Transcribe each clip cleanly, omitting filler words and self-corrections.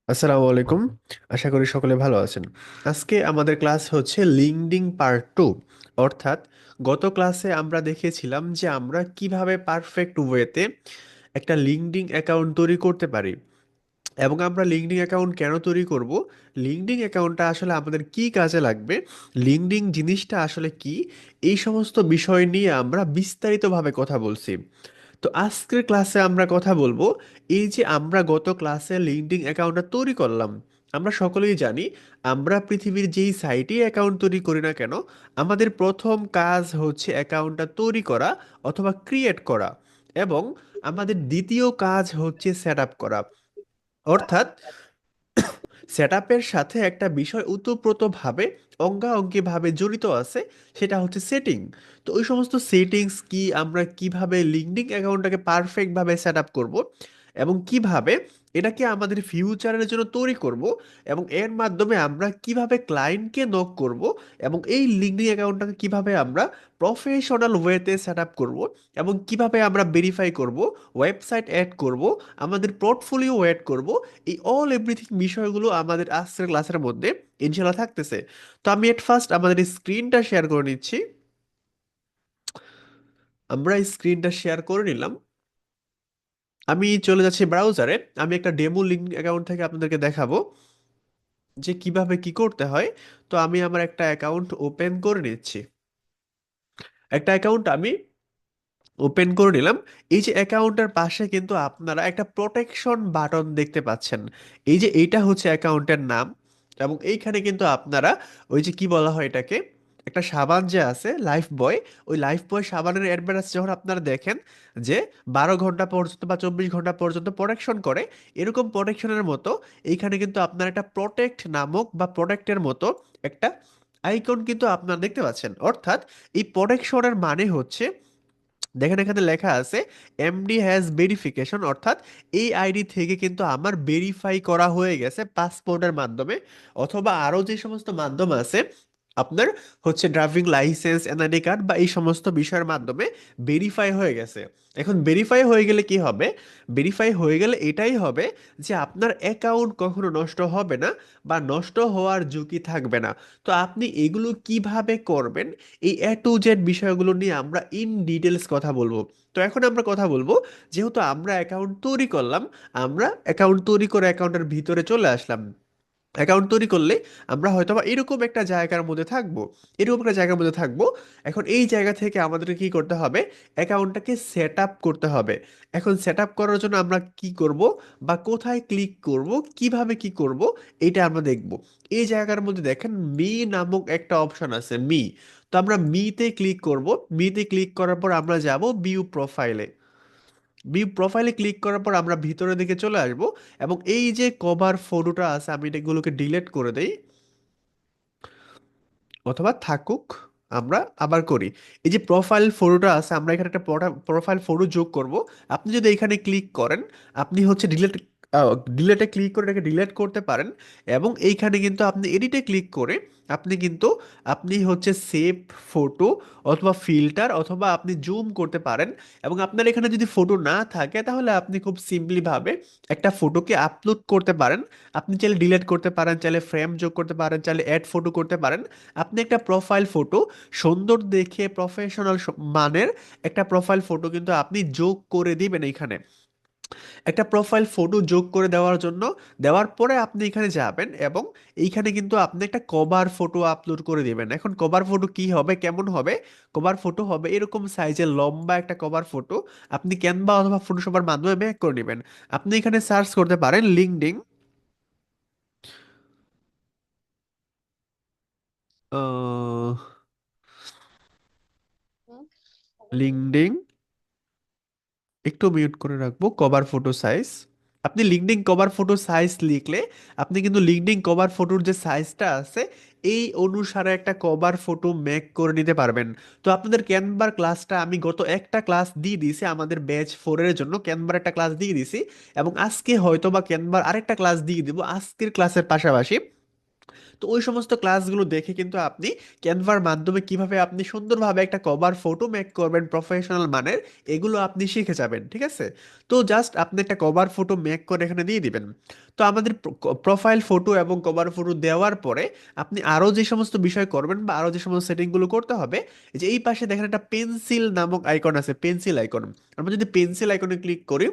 আসসালামু আলাইকুম। আশা করি সকলে ভালো আছেন। আজকে আমাদের ক্লাস হচ্ছে লিঙ্কডিন পার্ট 2। অর্থাৎ গত ক্লাসে আমরা দেখেছিলাম যে আমরা কিভাবে পারফেক্ট ওয়েতে একটা লিঙ্কডিন অ্যাকাউন্ট তৈরি করতে পারি, এবং আমরা লিঙ্কডিন অ্যাকাউন্ট কেন তৈরি করব, লিঙ্কডিন অ্যাকাউন্টটা আসলে আমাদের কি কাজে লাগবে, লিঙ্কডিন জিনিসটা আসলে কি, এই সমস্ত বিষয় নিয়ে আমরা বিস্তারিতভাবে কথা বলছি। তো আজকের ক্লাসে আমরা কথা বলবো এই যে আমরা গত ক্লাসে লিঙ্কডইন অ্যাকাউন্টটা তৈরি করলাম। আমরা সকলেই জানি আমরা পৃথিবীর যেই সাইটে অ্যাকাউন্ট তৈরি করি না কেন, আমাদের প্রথম কাজ হচ্ছে অ্যাকাউন্টটা তৈরি করা অথবা ক্রিয়েট করা, এবং আমাদের দ্বিতীয় কাজ হচ্ছে সেট আপ করা। অর্থাৎ সেটআপের সাথে একটা বিষয় ওতপ্রোতভাবে অঙ্গাঅঙ্গিভাবে জড়িত আছে, সেটা হচ্ছে সেটিং। তো ওই সমস্ত সেটিংস কি, আমরা কিভাবে লিঙ্কডিন অ্যাকাউন্টটাকে পারফেক্টভাবে সেট আপ করবো, এবং কিভাবে এটাকে আমাদের ফিউচারের জন্য তৈরি করব, এবং এর মাধ্যমে আমরা কিভাবে ক্লায়েন্টকে নক করব, এবং এই লিঙ্কডিন অ্যাকাউন্টটাকে কিভাবে আমরা প্রফেশনাল ওয়েতে সেট আপ করবো, এবং কিভাবে আমরা ভেরিফাই করব, ওয়েবসাইট অ্যাড করব, আমাদের পোর্টফোলিও অ্যাড করব, এই অল এভরিথিং বিষয়গুলো আমাদের আজকের ক্লাসের মধ্যে ইনশাল্লাহ থাকতেছে। তো আমি এট ফার্স্ট আমাদের স্ক্রিনটা শেয়ার করে নিচ্ছি। আমরা স্ক্রিনটা শেয়ার করে নিলাম। আমি চলে যাচ্ছি ব্রাউজারে। আমি একটা ডেমো লিঙ্ক অ্যাকাউন্ট থেকে আপনাদেরকে দেখাবো যে কিভাবে কি করতে হয়। তো আমি আমার একটা অ্যাকাউন্ট ওপেন করে নিচ্ছি। একটা অ্যাকাউন্ট আমি ওপেন করে নিলাম। এই যে অ্যাকাউন্টের পাশে কিন্তু আপনারা একটা প্রোটেকশন বাটন দেখতে পাচ্ছেন। এই যে এইটা হচ্ছে অ্যাকাউন্টের নাম, এবং এইখানে কিন্তু আপনারা ওই যে কি বলা হয় এটাকে, একটা সাবান যে আছে লাইফ বয়, ওই লাইফ বয় সাবানের অ্যাডভার্টাইজ যখন আপনারা দেখেন যে 12 ঘন্টা পর্যন্ত বা 24 ঘন্টা পর্যন্ত প্রোটেকশন করে, এরকম প্রোটেকশনের মতো এইখানে কিন্তু আপনার একটা প্রোটেক্ট নামক বা প্রোটেক্টের মতো একটা আইকন কিন্তু আপনারা দেখতে পাচ্ছেন। অর্থাৎ এই প্রোটেকশনের মানে হচ্ছে, দেখেন এখানে লেখা আছে এমডি হ্যাজ ভেরিফিকেশন, অর্থাৎ এই আইডি থেকে কিন্তু আমার ভেরিফাই করা হয়ে গেছে পাসপোর্টের মাধ্যমে, অথবা আরো যে সমস্ত মাধ্যম আছে আপনার হচ্ছে ড্রাইভিং লাইসেন্স, এনআইডি কার্ড বা এই সমস্ত বিষয়ের মাধ্যমে ভেরিফাই হয়ে গেছে। এখন ভেরিফাই হয়ে গেলে কি হবে, ভেরিফাই হয়ে গেলে এটাই হবে যে আপনার অ্যাকাউন্ট কখনো নষ্ট হবে না বা নষ্ট হওয়ার ঝুঁকি থাকবে না। তো আপনি এগুলো কিভাবে করবেন, এই A to Z বিষয়গুলো নিয়ে আমরা ইন ডিটেলস কথা বলবো। তো এখন আমরা কথা বলবো, যেহেতু আমরা অ্যাকাউন্ট তৈরি করলাম, আমরা অ্যাকাউন্ট তৈরি করে অ্যাকাউন্টের ভিতরে চলে আসলাম। অ্যাকাউন্ট তৈরি করলে আমরা হয়তোবা এরকম একটা জায়গার মধ্যে থাকবো, এরকম একটা জায়গার মধ্যে থাকবো। এখন এই জায়গা থেকে আমাদেরকে কি করতে হবে, অ্যাকাউন্টটাকে সেট আপ করতে হবে। এখন সেট আপ করার জন্য আমরা কি করব বা কোথায় ক্লিক করব, কিভাবে কি করব, এটা আমরা দেখব। এই জায়গার মধ্যে দেখেন মি নামক একটা অপশন আছে, মি। তো আমরা মিতে ক্লিক করব। মিতে ক্লিক করার পর আমরা যাব ভিউ প্রোফাইলে। ভিউ প্রোফাইলে ক্লিক করার পর আমরা ভিতরের দিকে চলে আসব, এবং এই যে কভার ফটোটা আছে আমি এগুলোকে ডিলিট করে দেই, অথবা থাকুক, আমরা আবার করি। এই যে প্রোফাইল ফটোটা আছে, আমরা এখানে একটা প্রোফাইল ফটো যোগ করব। আপনি যদি এখানে ক্লিক করেন, আপনি হচ্ছে ডিলেটে ক্লিক করে এটাকে ডিলিট করতে পারেন, এবং এইখানে কিন্তু আপনি এডিটে ক্লিক করে আপনি কিন্তু আপনি হচ্ছে সেভ ফটো অথবা ফিল্টার অথবা আপনি জুম করতে পারেন। এবং আপনার এখানে যদি ফটো না থাকে তাহলে আপনি খুব সিম্পলি ভাবে একটা ফটোকে আপলোড করতে পারেন। আপনি চাইলে ডিলিট করতে পারেন, চাইলে ফ্রেম যোগ করতে পারেন, চাইলে অ্যাড ফটো করতে পারেন। আপনি একটা প্রোফাইল ফটো সুন্দর দেখে প্রফেশনাল মানের একটা প্রোফাইল ফটো কিন্তু আপনি যোগ করে দিবেন এইখানে। একটা প্রোফাইল ফটো যোগ করে দেওয়ার জন্য, দেওয়ার পরে আপনি এখানে যাবেন, এবং এইখানে কিন্তু আপনি একটা কভার ফটো আপলোড করে দিবেন। এখন কভার ফটো কি হবে, কেমন হবে, কভার ফটো হবে এরকম সাইজের লম্বা একটা কভার ফটো। আপনি ক্যানভা অথবা ফটোশপের মাধ্যমে মেক করে নেবেন। আপনি এখানে সার্চ করতে পারেন লিঙ্কডিন, লিঙ্কডিন, একটু মিউট করে রাখবো, কভার ফটো সাইজ। আপনি লিঙ্কডিন কভার ফটো সাইজ লিখলে আপনি কিন্তু লিঙ্কডিন কভার ফটোর যে সাইজটা আছে এই অনুসারে একটা কভার ফটো মেক করে নিতে পারবেন। তো আপনাদের ক্যানভার ক্লাসটা আমি গত একটা ক্লাস দিয়ে দিয়েছি, আমাদের ব্যাচ 4 এর জন্য ক্যানভার একটা ক্লাস দিয়ে দিয়েছি, এবং আজকে হয়তো বা ক্যানভার আরেকটা ক্লাস দিয়ে দিব আজকের ক্লাসের পাশাপাশি। তো তো ওই সমস্ত ক্লাসগুলো দেখে কিন্তু আপনি ক্যানভার মাধ্যমে কিভাবে আপনি সুন্দরভাবে একটা কভার ফটো মেক করবেন প্রফেশনাল মানের, এগুলো আপনি শিখে যাবেন, ঠিক আছে? তো জাস্ট আপনি একটা কভার ফটো মেক করে এখানে দিয়ে দিবেন। তো আমাদের প্রোফাইল ফটো এবং কভার ফটো দেওয়ার পরে আপনি আরও যে সমস্ত বিষয় করবেন বা আরও যে সমস্ত সেটিংগুলো করতে হবে, এই যে এই পাশে দেখেন একটা পেন্সিল নামক আইকন আছে, পেন্সিল আইকন। আমরা যদি পেন্সিল আইকনে ক্লিক করি,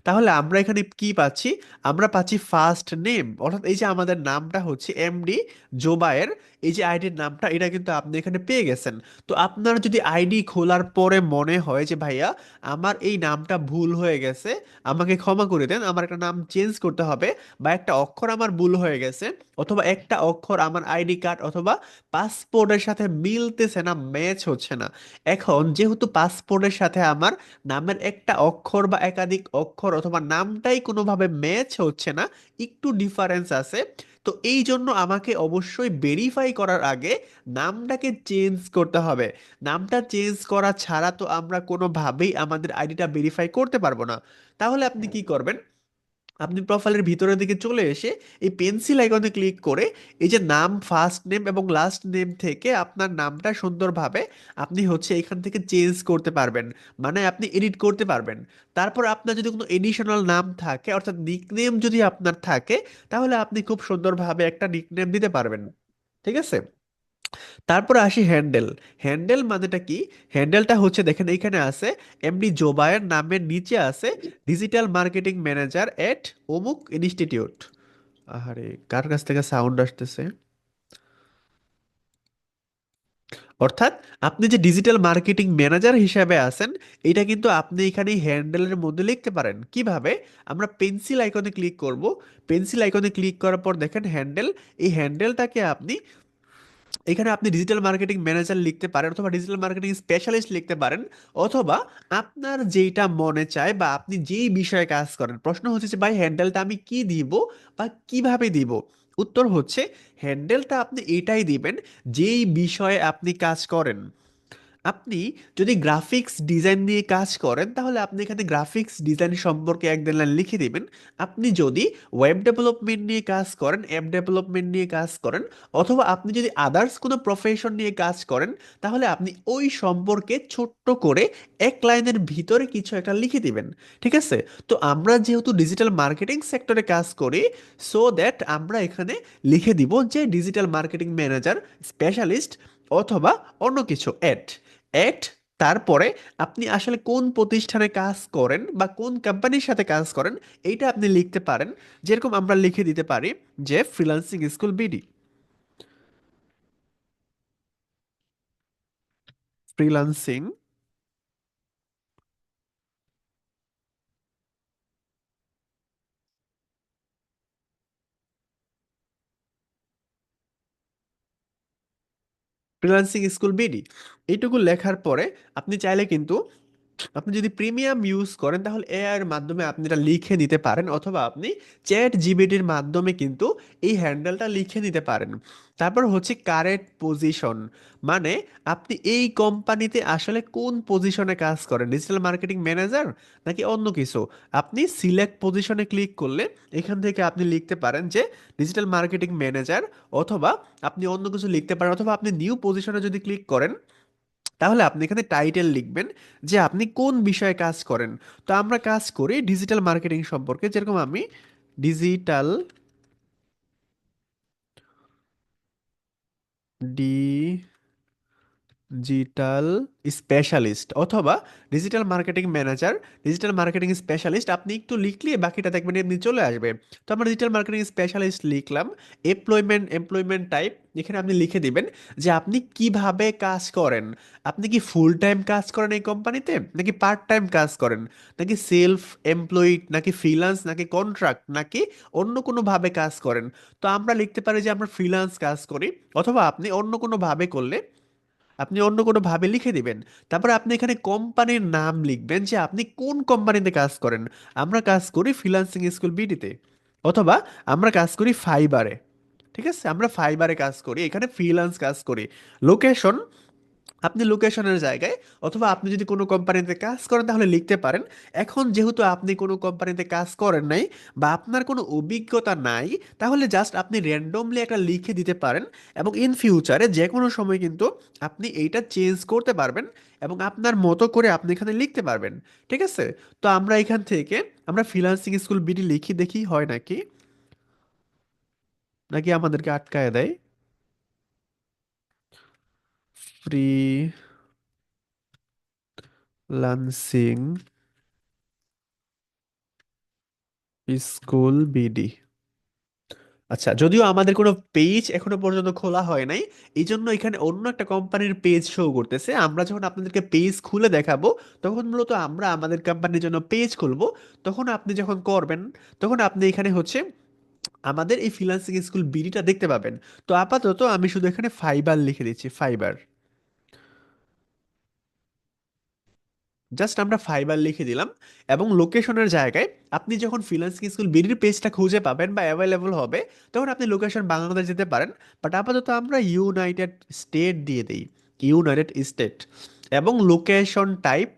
তাহলে আমরা এখানে কি পাচ্ছি? আমরা পাচ্ছি ফার্স্ট নেম, অর্থাৎ এই যে আমাদের নামটা হচ্ছে এমডি জোবায়ের, এই যে আইডির নামটা, এটা কিন্তু আপনি এখানে পেয়ে গেছেন। তো আপনার যদি আইডি খোলার পরে মনে হয় যে ভাইয়া আমার এই নামটা ভুল হয়ে গেছে, আমাকে ক্ষমা করে দেন, আমার একটা নাম চেঞ্জ করতে হবে, বা একটা অক্ষর আমার ভুল হয়ে গেছে, অথবা একটা অক্ষর আমার আইডি কার্ড অথবা পাসপোর্টের সাথে মিলতেছে না, ম্যাচ হচ্ছে না। এখন যেহেতু পাসপোর্টের সাথে আমার নামের একটা অক্ষর বা একাধিক অক্ষর অথবা নামটাই কোনোভাবে ম্যাচ হচ্ছে না, একটু ডিফারেন্স আছে, তো এই জন্য আমাকে অবশ্যই ভেরিফাই করার আগে নামটাকে চেঞ্জ করতে হবে। নামটা চেঞ্জ করা ছাড়া তো আমরা কোনোভাবেই আমাদের আইডিটা ভেরিফাই করতে পারবো না। তাহলে আপনি কি করবেন? আপনি প্রোফাইলের ভিতরের দিকে চলে এসে এই পেন্সিল আইকনে ক্লিক করে এই যে নাম, ফার্স্ট নেম এবং লাস্ট নেম থেকে আপনার নামটা সুন্দরভাবে আপনি হচ্ছে এখান থেকে চেঞ্জ করতে পারবেন, মানে আপনি এডিট করতে পারবেন। তারপর আপনার যদি কোনো এডিশনাল নাম থাকে, অর্থাৎ নিকনেম যদি আপনার থাকে, তাহলে আপনি খুব সুন্দরভাবে একটা নিকনেম দিতে পারবেন, ঠিক আছে? তারপরে আসি হ্যান্ডেল। হ্যান্ডেল মানেটা কি? হ্যান্ডেলটা হচ্ছে দেখেন এইখানে আছে, এমডি জোবায়ের নামের নিচে আছে ডিজিটাল মার্কেটিং ম্যানেজার এট অমুক ইনস্টিটিউট। আহারে, কার কাছ থেকে সাউন্ড আসতেছে? অর্থাৎ আপনি যে ডিজিটাল মার্কেটিং ম্যানেজার হিসাবে আছেন, এটা কিন্তু আপনি এখানে হ্যান্ডেলের মধ্যে লিখতে পারেন। কিভাবে? আমরা পেন্সিল আইকনে ক্লিক করব। পেন্সিল আইকনে ক্লিক করার পর দেখেন হ্যান্ডেল, এই হ্যান্ডেলটাকে আপনি এখানে আপনি ডিজিটাল মার্কেটিং ম্যানেজার লিখতে পারেন অথবা ডিজিটাল মার্কেটিং স্পেশালিস্ট লিখতে পারেন, অথবা আপনার যেইটা মনে চায় বা আপনি যেই বিষয়ে কাজ করেন। প্রশ্ন হচ্ছে যে ভাই হ্যান্ডেলটা আমি কি দিব বা কিভাবে দিব? উত্তর হচ্ছে হ্যান্ডেলটা আপনি এটাই দিবেন যেই বিষয়ে আপনি কাজ করেন। আপনি যদি গ্রাফিক্স ডিজাইন নিয়ে কাজ করেন, তাহলে আপনি এখানে গ্রাফিক্স ডিজাইন সম্পর্কে এক দেড় লাইন লিখে দিবেন। আপনি যদি ওয়েব ডেভেলপমেন্ট নিয়ে কাজ করেন, অ্যাপ ডেভেলপমেন্ট নিয়ে কাজ করেন, অথবা আপনি যদি আদার্স কোনো প্রফেশন নিয়ে কাজ করেন, তাহলে আপনি ওই সম্পর্কে ছোট্ট করে এক লাইনের ভিতরে কিছু একটা লিখে দিবেন, ঠিক আছে? তো আমরা যেহেতু ডিজিটাল মার্কেটিং সেক্টরে কাজ করি, সো দ্যাট আমরা এখানে লিখে দিব যে ডিজিটাল মার্কেটিং ম্যানেজার স্পেশালিস্ট অথবা অন্য কিছু এট এট তারপরে আপনি আসলে কোন প্রতিষ্ঠানে কাজ করেন বা কোন কোম্পানির সাথে কাজ করেন, এইটা আপনি লিখতে পারেন। যেরকম আমরা লিখে দিতে পারি যে freelancing school BD. Freelancing freelancing school BD, এইটুকু লেখার পরে আপনি চাইলে কিন্তু, আপনি যদি প্রিমিয়াম ইউজ করেন, তাহলে এআই এর মাধ্যমে আপনি এটা লিখে নিতে পারেন, অথবা আপনি চ্যাট জিপিটির মাধ্যমে কিন্তু এই হ্যান্ডেলটা লিখে নিতে পারেন। তারপর হচ্ছে কারেন্ট পজিশন, মানে আপনি এই কোম্পানিতে আসলে কোন পজিশনে কাজ করেন, ডিজিটাল মার্কেটিং ম্যানেজার নাকি অন্য কিছু। আপনি সিলেক্ট পজিশনে ক্লিক করলে এখান থেকে আপনি লিখতে পারেন যে ডিজিটাল মার্কেটিং ম্যানেজার, অথবা আপনি অন্য কিছু লিখতে পারেন, অথবা আপনি নিউ পজিশনে যদি ক্লিক করেন, তাহলে আপনি এখানে টাইটেল লিখবেন যে আপনি কোন বিষয়ে কাজ করেন। তো আমরা কাজ করি ডিজিটাল মার্কেটিং সম্পর্কে, যেরকম আমি ডিজিটাল ডিজিটাল স্পেশালিস্ট অথবা digital marketing manager, digital marketing specialist আপনি একটু লিখলে বাকিটা দেখবেন এমনি চলে আসবে। তো আমরা ডিজিটাল মার্কেটিং স্পেশালিস্ট লিখলাম। এমপ্লয়মেন্ট টাইপ এখানে আপনি লিখে দিবেন যে আপনি কিভাবে কাজ করেন। আপনি কি ফুল টাইম কাজ করেন এই কোম্পানিতে, নাকি পার্ট টাইম কাজ করেন, নাকি সেলফ এমপ্লয়েড, নাকি ফ্রিল্যান্স, নাকি কন্ট্রাক্ট, নাকি অন্য কোনো ভাবে কাজ করেন। তো আমরা লিখতে পারি যে আমরা ফ্রিল্যান্স কাজ করি, অথবা আপনি অন্য কোনো ভাবে করলে আপনি অন্য কোনো ভাবে লিখে দিবেন। তারপরে আপনি এখানে কোম্পানির নাম লিখবেন যে আপনি কোন কোম্পানিতে কাজ করেন। আমরা কাজ করি ফ্রিল্যান্সিং স্কুল বিডিতে, অথবা আমরা কাজ করি ফাইবারে, ঠিক আছে? আমরা ফাইবারে কাজ করি, এখানে ফ্রিল্যান্স কাজ করি। লোকেশন, আপনি লোকেশনের জায়গায়, অথবা আপনি যদি কোনো কোম্পানিতে কাজ করেন তাহলে লিখতে পারেন। এখন যেহেতু আপনি কোনো কোম্পানিতে কাজ করেন নাই বা আপনার কোনো অভিজ্ঞতা নাই, তাহলে জাস্ট আপনি র্যান্ডমলি একটা লিখে দিতে পারেন, এবং ইন ফিউচারে যে কোনো সময় কিন্তু আপনি এইটা চেঞ্জ করতে পারবেন এবং আপনার মতো করে আপনি এখানে লিখতে পারবেন। ঠিক আছে? তো আমরা এখান থেকে আমরা ফ্রিল্যান্সিং স্কুল বিডি লিখি, দেখি হয় নাকি, নাকি আমাদেরকে আটকায় দেয়। Freelancing school BD. আচ্ছা, যদিও আমাদের কোনো পেজ এখনো পর্যন্ত খোলা হয় নাই, এই জন্য এখানে অন্য একটা কোম্পানির পেজ শো করতেছে। আমরা যখন আপনাদেরকে পেজ খুলে দেখাবো, তখন মূলত আমরা আমাদের কোম্পানির জন্য পেজ খুলবো। তখন আপনি যখন করবেন, তখন আপনি এখানে হচ্ছে আমাদের এই ফ্রিল্যান্সিং স্কুল বিডিটা দেখতে পাবেন। তো আপাতত আমি শুধু এখানে ফাইবার লিখে দিচ্ছি, ফাইবার। জাস্ট আমরা ফাইবার লিখে দিলাম, এবং লোকেশনের জায়গায় আপনি যখন ফ্রিল্যান্সিং স্কুল বিডির পেজটা খুঁজে পাবেন বা অ্যাভেলেবল হবে, তখন আপনি লোকেশন বাংলাদেশ যেতে পারেন। বাট আপাতত আমরা ইউনাইটেড স্টেট দিয়ে দিই, ইউনাইটেড স্টেট। এবং লোকেশন টাইপ,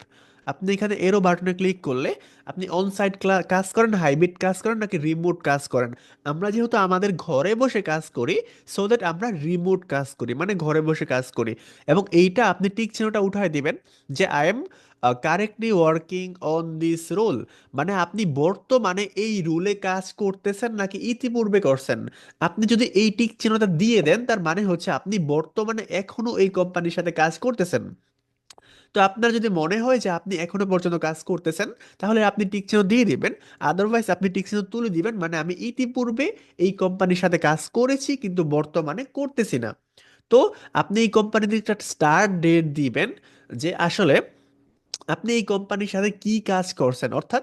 আপনি এখানে এরো বাটনে ক্লিক করলে আপনি অন সাইট কাজ করেন, হাইব্রিড কাজ করেন, নাকি রিমোট কাজ করেন। আমরা যেহেতু আমাদের ঘরে বসে কাজ করি, সো দ্যাট আমরা রিমোট কাজ করি, মানে ঘরে বসে কাজ করি। এবং এইটা আপনি টিক চিহ্নটা উঠায় দিবেন যে I am correctly working on this rule, মানে আপনি বর্তমানে এই রুলে কাজ করতেছেন নাকি ইতিপূর্বে করছেন। আপনি যদি এই টিক চিহ্নটা দিয়ে দেন, তার মানে হচ্ছে আপনি বর্তমানে এখনো এই কোম্পানির সাথে কাজ করতেছেন। তো আপনার যদি মনে হয় যে আপনি এখনো পর্যন্ত কাজ করতেছেন, তাহলে আপনি টিক চিহ্ন দিয়ে দিবেন। আদারওয়াইজ আপনি টিক চিহ্ন তুলে দিবেন, মানে আমি ইতিপূর্বে এই কোম্পানির সাথে কাজ করেছি কিন্তু বর্তমানে করতেছি না। তো আপনি এই কোম্পানিতে একটা স্টার্ট ডেট দিবেন, যে আসলে আপনি এই কোম্পানির সাথে কি কাজ করছেন, অর্থাৎ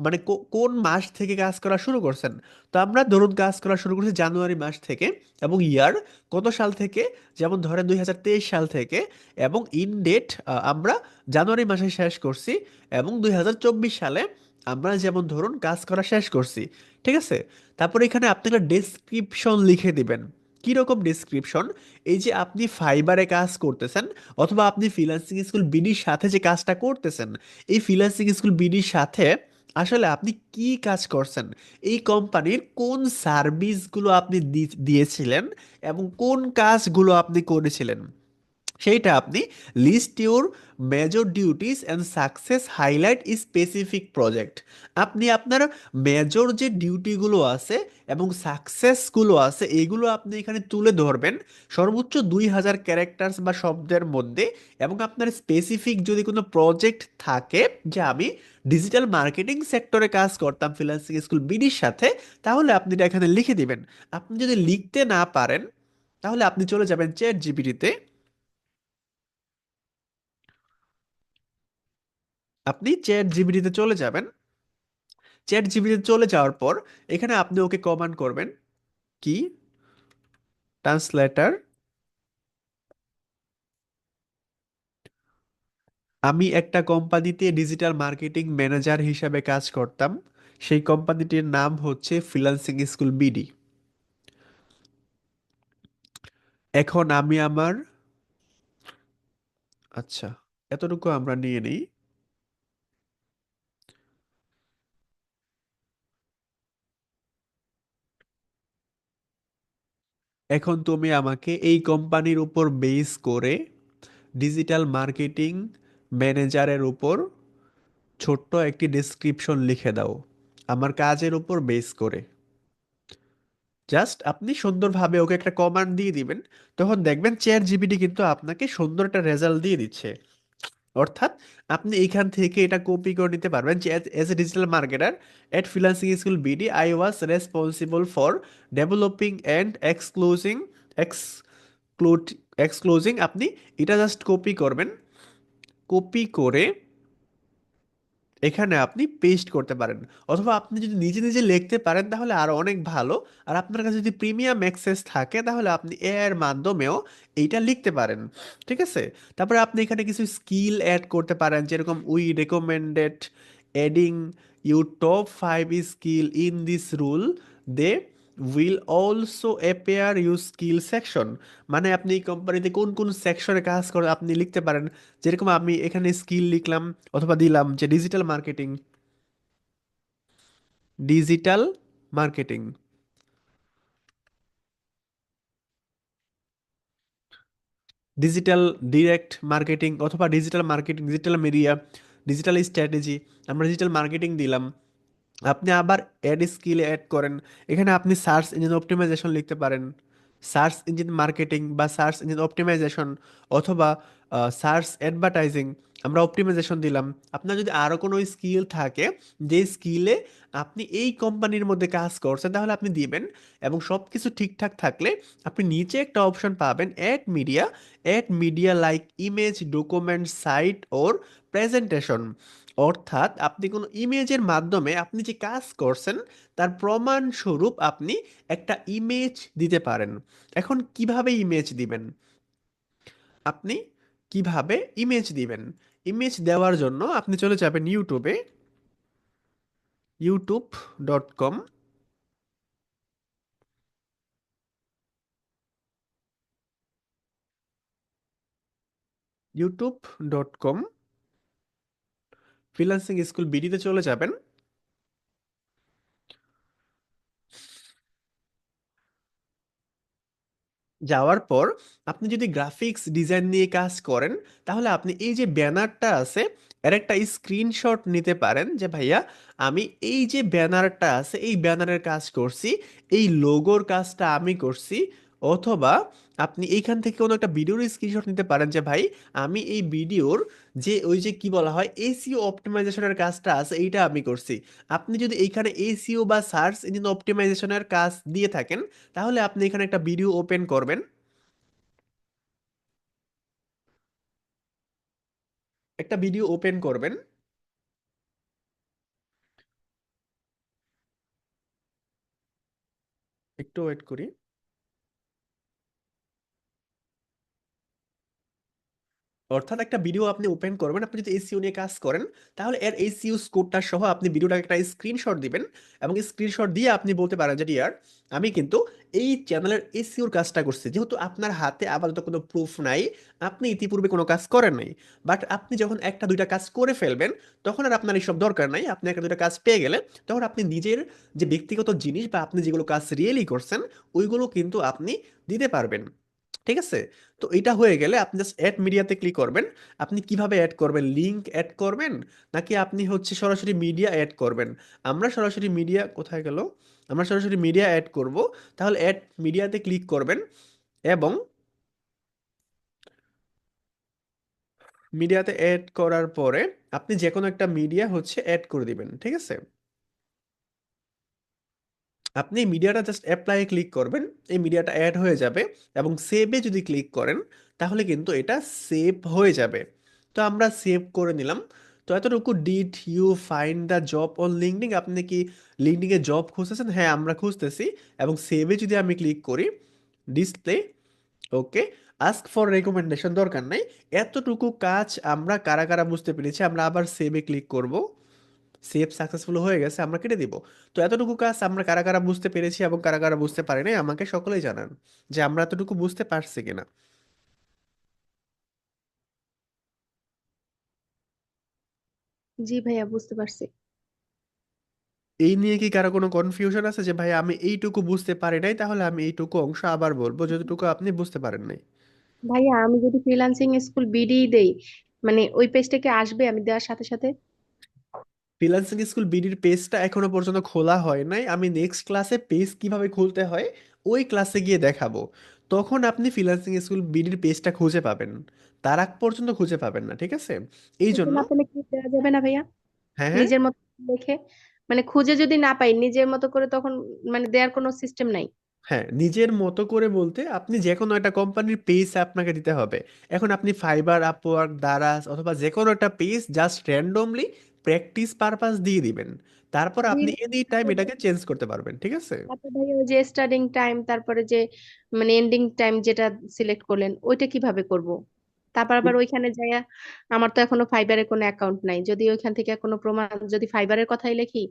মানে কোন মাস থেকে কাজ করা শুরু করছেন। তো আমরা ধরুন কাজ করা শুরু করছি জানুয়ারি মাস থেকে, এবং ইয়ার কত সাল থেকে, যেমন ধরেন 2023 সাল থেকে, এবং ইন ডেট আমরা জানুয়ারি মাসে শেষ করছি, এবং 2024 সালে আমরা যেমন ধরুন কাজ করা শেষ করছি। ঠিক আছে? তারপর এখানে আপনি একটা ডেসক্রিপশন লিখে দিবেন। কি রকম ডেসক্রিপশন? এই যে আপনি ফাইবারে কাজ করতেছেন, অথবা আপনি ফ্রিল্যান্সিং স্কুল বিডির সাথে যে কাজটা করতেছেন, এই ফ্রিল্যান্সিং স্কুল বিডির সাথে আসলে আপনি কি কাজ করছেন, এই কোম্পানির কোন সার্ভিসগুলো আপনি দিয়েছিলেন, এবং কোন কাজগুলো আপনি করেছিলেন, সেইটা আপনি list your major duties and success highlight specific project. আপনি আপনার মেজর যে ডিউটিগুলো আছে এবং সাকসেসগুলো আছে, এইগুলো আপনি এখানে তুলে ধরবেন সর্বোচ্চ 2000 ক্যারেক্টার্স বা শব্দের মধ্যে। এবং আপনার স্পেসিফিক যদি কোনো প্রজেক্ট থাকে, যে আমি ডিজিটাল মার্কেটিং সেক্টরে কাজ করতাম ফ্রিল্যান্সিং স্কুল বিডির সাথে, তাহলে আপনি এটা এখানে লিখে দিবেন। আপনি যদি লিখতে না পারেন, তাহলে আপনি চলে যাবেন চ্যাট জিপিটিতে। আপনি চ্যাট জিপিটিতে চলে যাবেন। চ্যাট জিপিটিতে চলে যাওয়ার পর এখানে আপনি ওকে কমান্ড করবেন, কি, ট্রান্সলেটর। আমি একটা কোম্পানিতে ডিজিটাল মার্কেটিং ম্যানেজার হিসাবে কাজ করতাম, সেই কোম্পানিটির নাম হচ্ছে ফ্রিল্যান্সিং স্কুল বিডি। এখন আমি আমার, আচ্ছা, এতটুকু আমরা নিয়ে নিই। এখন তুমি আমাকে এই কোম্পানির উপর বেস করে ডিজিটাল মার্কেটিং ম্যানেজারের উপর ছোট্ট একটি ডেসক্রিপশন লিখে দাও, আমার কাজের উপর বেস করে। জাস্ট আপনি সুন্দরভাবে ওকে একটা কমান্ড দিয়ে দিবেন, তখন দেখবেন চ্যাট জিপিটি কিন্তু আপনাকে সুন্দর একটা রেজাল্ট দিয়ে দিচ্ছে। অর্থাৎ আপনি এখান থেকে এটা কপি করে নিতে পারবেন যে as a digital marketer at freelancing school BD I was responsible for developing and exclude exclosing. আপনি এটা জাস্ট কপি করবেন, কপি করে এখানে আপনি পেস্ট করতে পারেন। অথবা আপনি যদি নিজে নিজে লিখতে পারেন তাহলে আরো অনেক ভালো। আর আপনার কাছে যদি প্রিমিয়াম অ্যাক্সেস থাকে, তাহলে আপনি এর মাধ্যমেও এইটা লিখতে পারেন। ঠিক আছে? তারপরে আপনি এখানে কিছু স্কিল অ্যাড করতে পারেন, যেরকম we recommended adding you top 5 skill in this rule they will also appear you skill section, মানে আপনি এই কোম্পানিতে কোন কোন সেকশনে কাজ করে আপনি লিখতে পারেন। যেরকম আমি এখানে স্কিল লিখলাম অথবা দিলাম যে digital marketing, digital marketing, digital direct marketing অথবা digital marketing, digital media, digital strategy, আমরা ডিজিটাল মার্কেটিং দিলাম। আপনি আবার অ্যাড স্কিলে অ্যাড করেন, এখানে আপনি সার্চ ইঞ্জিন অপটিমাইজেশন লিখতে পারেন, সার্চ ইঞ্জিন মার্কেটিং বা সার্চ ইঞ্জিন অপটিমাইজেশন অথবা সার্চ অ্যাডভার্টাইজিং, আমরা অপটিমাইজেশন দিলাম। আপনার যদি আরও কোনো স্কিল থাকে যে স্কিলে আপনি এই কোম্পানির মধ্যে কাজ করছেন তাহলে আপনি দিবেন। এবং সব কিছু ঠিকঠাক থাকলে আপনি নিচে একটা অপশন পাবেন add media like image, document, site or presentation. অর্থাৎ আপনি কোনো ইমেজের মাধ্যমে আপনি যে কাজ করছেন তার প্রমাণ স্বরূপ আপনি একটা ইমেজ দিতে পারেন। এখন কিভাবে ইমেজ দিবেন? আপনি কিভাবে ইমেজ দিবেন? ইমেজ দেওয়ার জন্য আপনি চলে যাবেন ইউটিউবে, youtube.com, youtube.com ফ্রিল্যান্সিং স্কুল বিডিতে চলে যাবেন। যাওয়ার পর আপনি যদি গ্রাফিক্স ডিজাইন নিয়ে কাজ করেন তাহলে আপনি এই যে ব্যানারটা আছে এর একটা স্ক্রিনশট নিতে পারেন যে ভাইয়া আমি এই যে ব্যানারটা আছে এই ব্যানারের কাজ করছি, এই লোগোর কাজটা আমি করছি। অথবা আপনি এইখান থেকে কোনো একটা ভিডিওর স্ক্রিনশট নিতে পারেন যে ভাই আমি এই ভিডিওর যে ওই যে কি বলা হয় এসইও অপটিমাইজেশনের কাজটা আছে এইটা আমি করছি। আপনি যদি এইখানে এসইও বা সার্চ ইঞ্জিন অপটিমাইজেশনের কাজ দিয়ে থাকেন তাহলে আপনি এখানে একটা ভিডিও ওপেন করবেন, একটা ভিডিও ওপেন করবেন। একটু ওয়েট করি। অর্থাৎ একটা ভিডিও আপনি ওপেন করবেন, আপনি যদি এসইও নিয়ে কাজ করেন তাহলে এর এসইও স্কোরটা সহ আপনি ভিডিওটাকে একটা স্ক্রিনশট দিবেন। এবং স্ক্রিনশট দিয়ে আপনি বলতে পারেন যে ডিয়ার আমি কিন্তু এই চ্যানেলের এসইওর কাজটা করছি। যেহেতু আপনার হাতে আপাতত কোনো প্রুফ নাই, আপনি ইতিপূর্বে কোনো কাজ করেন নাই, বাট আপনি যখন একটা দুইটা কাজ করে ফেলবেন তখন আর আপনার এইসব দরকার নাই। আপনি একটা দুইটা কাজ পেয়ে গেলে তখন আপনি নিজের যে ব্যক্তিগত জিনিস বা আপনি যেগুলো কাজ রিয়েলি করছেন ওইগুলো কিন্তু আপনি দিতে পারবেন। ঠিক আছে? তো এটা হয়ে গেলে আপনি জাস্ট অ্যাড মিডিয়াতে ক্লিক করবেন। আপনি কিভাবে অ্যাড করবেন, লিংক অ্যাড করবেন নাকি আপনি হচ্ছে সরাসরি মিডিয়া অ্যাড করবেন? আমরা সরাসরি মিডিয়া, কোথায় গেল, আমরা সরাসরি মিডিয়া অ্যাড করব। তাহলে অ্যাড মিডিয়াতে ক্লিক করবেন এবং মিডিয়াতে অ্যাড করার পরে আপনি যে কোনো একটা মিডিয়া হচ্ছে অ্যাড করে দিবেন। ঠিক আছে? আপনি মিডিয়াটা জাস্ট অ্যাপ্লাই ক্লিক করবেন, এই মিডিয়াটা অ্যাড হয়ে যাবে এবং সেভে যদি ক্লিক করেন তাহলে কিন্তু এটা সেভ হয়ে যাবে। তো আমরা সেভ করে নিলাম। তো এতটুকু, did you find the job on LinkedIn, আপনি কি লিঙ্কডিনে জব খুঁজতেছেন? হ্যাঁ আমরা খুঁজতেছি। এবং সেভে যদি আমি ক্লিক করি, display, okay, ask for recommendation দরকার নাই। এতটুকু কাজ আমরা কারা কারা বুঝতে পেরেছি? আমরা আবার সেভে ক্লিক করব, সেভ সাকসেসফুল হয়ে গেছে, আমরা কেটে দিব। তো এতটুকু কাজ আমরা কারা কারা বুঝতে পেরেছি এবং কারা কারা বুঝতে পারি নাই আমাকে সকলেই জানান যে আমরা এতটুকু বুঝতে পারছি কিনা। জি ভাইয়া, বুঝতে পারছি। এই নিয়ে কি কারো কোনো কনফিউশন আছে যে ভাই আমি এইটুকু বুঝতে পারি নাই? তাহলে আমি এইটুকু অংশ আবার বলবো যতটুকু আপনি বুঝতে পারেন নাই। ভাইয়া আমি যদি ফ্রিল্যান্সিং স্কুল বিডি দেই, মানে ওই পেজটা কি আসবে আমি দেওয়ার সাথে সাথে? ফ্রিল্যান্সিং স্কুল বিডির পেজটা এখনো পর্যন্ত খোলা হয় নাই। আমি নেক্সট ক্লাসে পেজ কিভাবে খুলতে হয় ওই ক্লাসে গিয়ে দেখাবো। তখন আপনি ফ্রিল্যান্সিং স্কুল বিডির পেজটা খুঁজে পাবেন, তার আগ পর্যন্ত খুঁজে পাবেন না। ঠিক আছে? এই খুঁজে জন্য, না পেলে কি দেওয়া যাবে না ভাইয়া? হ্যাঁ হ্যাঁ, নিজের মতো দেখে, মানে খুঁজে যদি না পাই নিজের মতো করে, তখন মানে দেওয়ার কোনো সিস্টেম নাই? হ্যাঁ নিজের মতো করে বলতে আপনি যে কোনো একটা কোম্পানির পেজ আপনাকে দিতে হবে। এখন আপনি ফাইবার, আপওয়ার্ক, দারাজ অথবা যে কোনো একটা page just randomly practice purpose দিয়ে দিবেন। তারপর দিয়ে আপনি দিই। এনি টাইম তারপর এটাকে চেঞ্জ করতে পারবেন। ঠিক আছে? তারপর ভাইয়া ওই যে স্টার্টিং টাইম, তারপরে যে মানে এন্ডিং টাইম যেটা সিলেক্ট করলেন ওইটা কিভাবে করব? তারপর আবার ওইখানে যাইয়া, আমার তো এখনো ফাইবারে কোনো অ্যাকাউন্ট নাই, যদি ওইখান থেকে কোনো প্রমাণ, যদি ফাইবারের কথাই লিখি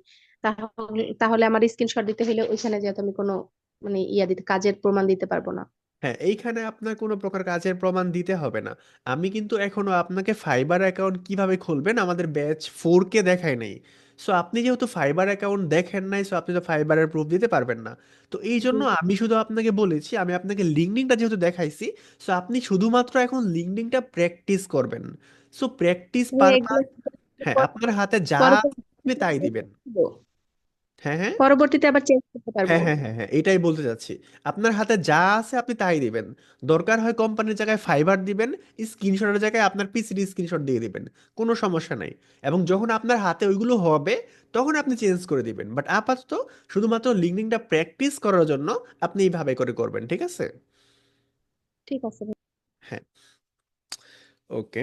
তাহলে তাহলে আমার স্ক্রিনশট দিতে হলে ওইখানে যেহেতু আমি কোনো মানে ইয়া দিতে, কাজের প্রমাণ দিতে পারবো না? হ্যাঁ, এইখানে আপনার কোনো প্রকার কাজের প্রমাণ দিতে হবে না। আমি কিন্তু এখনো আপনাকে ফাইবার অ্যাকাউন্ট কিভাবে খুলবেন আমাদের ব্যাচ 4 কে দেখাই নাই। সো আপনি যেহেতু ফাইবার অ্যাকাউন্ট দেখেন নাই, সো আপনি তো ফাইবারের প্রুফ দিতে পারবেন না। তো এই জন্য হুম। আমি শুধু আপনাকে বলেছি, আমি আপনাকে লিঙ্কডিনটা যেহেতু দেখাইছি, সো আপনি শুধুমাত্র এখন লিঙ্কডিনটা প্র্যাকটিস করবেন। সো প্র্যাকটিস হ্যাঁ, এগুলো পারপাস, হ্যাঁ, আপনার হাতে যা আছে আপনি পরবর্তীতে তাই চেঞ্জ দিবেন। করতে পারবো? হ্যাঁ, হ্যাঁ, পরবর্তীতে আবার চেঞ্জ করতে পারবো? হ্যাঁ, হ্যাঁ, হ্যাঁ, হ্যাঁ, এটাই বলতে চাচ্ছি। আপনার হাতে যা আছে আপনি তাই দিবেন। দরকার হয় কোম্পানির জায়গায় ফাইবার দিবেন, স্ক্রিনশটের জায়গায় আপনার পিসির স্ক্রিনশট দিয়ে দিবেন, কোনো সমস্যা নাই। এবং যখন আপনার হাতে ওইগুলো হবে তখন আপনি চেঞ্জ করে দিবেন, বাট আপাতত শুধুমাত্র লিঙ্কডিনটা প্র্যাকটিস করার জন্য আপনি এইভাবে করে করবেন, ঠিক আছে? ঠিক আছে ভাই। হ্যাঁ, ওকে।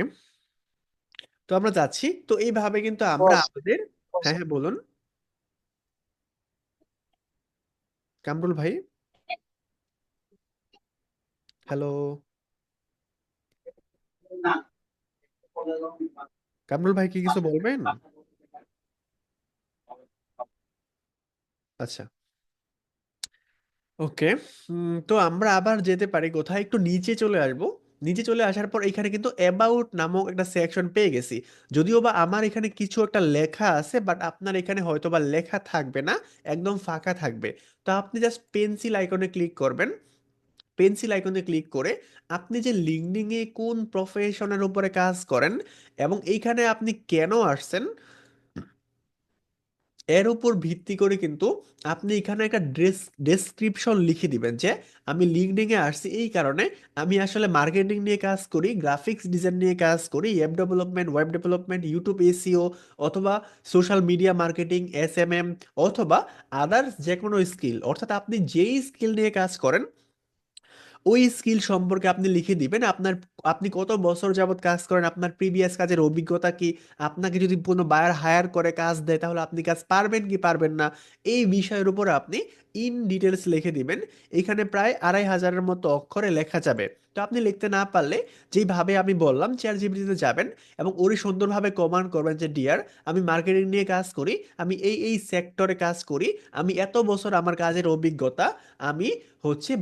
তো আমরা যাচ্ছি তো এইভাবে কিন্তু আমরা বস। আমাদের, হ্যাঁ, হ্যাঁ, বলুন কামরুল ভাই। হ্যালো, কামরুল ভাই কি কিছু বলবেন? আচ্ছা, ওকে। তো আমরা আবার যেতে পারি কোথায়, একটু নিচে চলে আসবো। নিচে চলে আসার পর এখানে কিন্তু অ্যাবাউট নামক একটা সেকশন পেয়ে গেছি। যদিও বা আমার এখানে কিছু একটা লেখা আছে, বাট আপনার এখানে হয়তো বা লেখা থাকবে না, একদম ফাঁকা থাকবে। তো আপনি জাস্ট পেন্সিল আইকনে ক্লিক করবেন। পেন্সিল আইকনে ক্লিক করে আপনি যে লিঙ্কডিনে কোন প্রফেশনের উপরে কাজ করেন এবং এইখানে আপনি কেন আসছেন, এর উপর ভিত্তি করে কিন্তু আপনি এখানে একটা ডেসক্রিপশন লিখে দিবেন যে আমি লিঙ্কডইনে আসছি এই কারণে, আমি আসলে মার্কেটিং নিয়ে কাজ করি, গ্রাফিক্স ডিজাইন নিয়ে কাজ করি, ওয়েব ডেভেলপমেন্ট, ইউটিউব এসইও, অথবা সোশ্যাল মিডিয়া মার্কেটিং, এসএমএম, অথবা আদার্স যে কোনো স্কিল, অর্থাৎ আপনি যেই স্কিল নিয়ে কাজ করেন ওই স্কিল সম্পর্কে আপনি লিখে দিবেন। আপনি কত বছর যাবত কাজ করেন, আপনার প্রিভিয়াস কাজের অভিজ্ঞতা কি, আপনাকে যদি কোনো বায়ার হায়ার করে কাজ দেয় তাহলে আপনি কাজ পারবেন কি পারবেন না, এই বিষয়ের উপর আপনি ইন ডিটেলস লিখে দিবেন। এখানে প্রায় 2,500-এর মতো অক্ষরে লেখা যাবে। তো আপনি লিখতে না পারলে যেইভাবে আমি বললাম চ্যাট জিপিটিতে যাবেন এবং ওরই সুন্দরভাবে কমান্ড করবেন যে ডিয়ার, আমি মার্কেটিং নিয়ে কাজ করি, আমি এই সেক্টরে কাজ করি, আমি এত বছর আমার কাজের অভিজ্ঞতা, আমি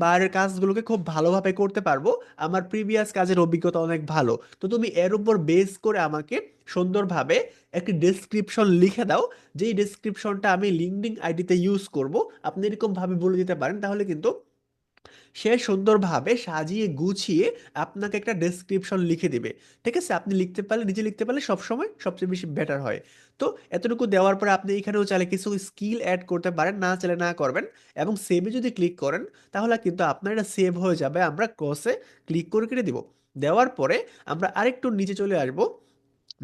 বাইরের কাজগুলোকে খুব ভালোভাবে করতে পারবো, আমার প্রিভিয়াস কাজের অভিজ্ঞতা অনেক ভালো। তো তুমি এর উপর বেস করে আমাকে সুন্দরভাবে একটি ডেসক্রিপশন লিখে দাও, যেই ডেসক্রিপশনটা আমি লিঙ্কডইন আইডিতে ইউজ করব। আপনি এরকম ভাবে বলে দিতে পারেন, তাহলে কিন্তু সে সুন্দরভাবে সাজিয়ে গুছিয়ে আপনাকে একটা ডেসক্রিপশন লিখে দিবে। ঠিক আছে, আপনি লিখতে পারলে, নিজে লিখতে পারলে সবসময় সবচেয়ে বেশি বেটার হয়। তো এতটুকু দেওয়ার পরে আপনি এখানেও চাইলে কিছু স্কিল অ্যাড করতে পারেন, না চাইলে না করবেন। এবং সেভে যদি ক্লিক করেন তাহলে কিন্তু আপনার এটা সেভ হয়ে যাবে, আমরা ক্রসে ক্লিক করে কেটে দিব। দেওয়ার পরে আমরা আরেকটু নিচে চলে আসবো।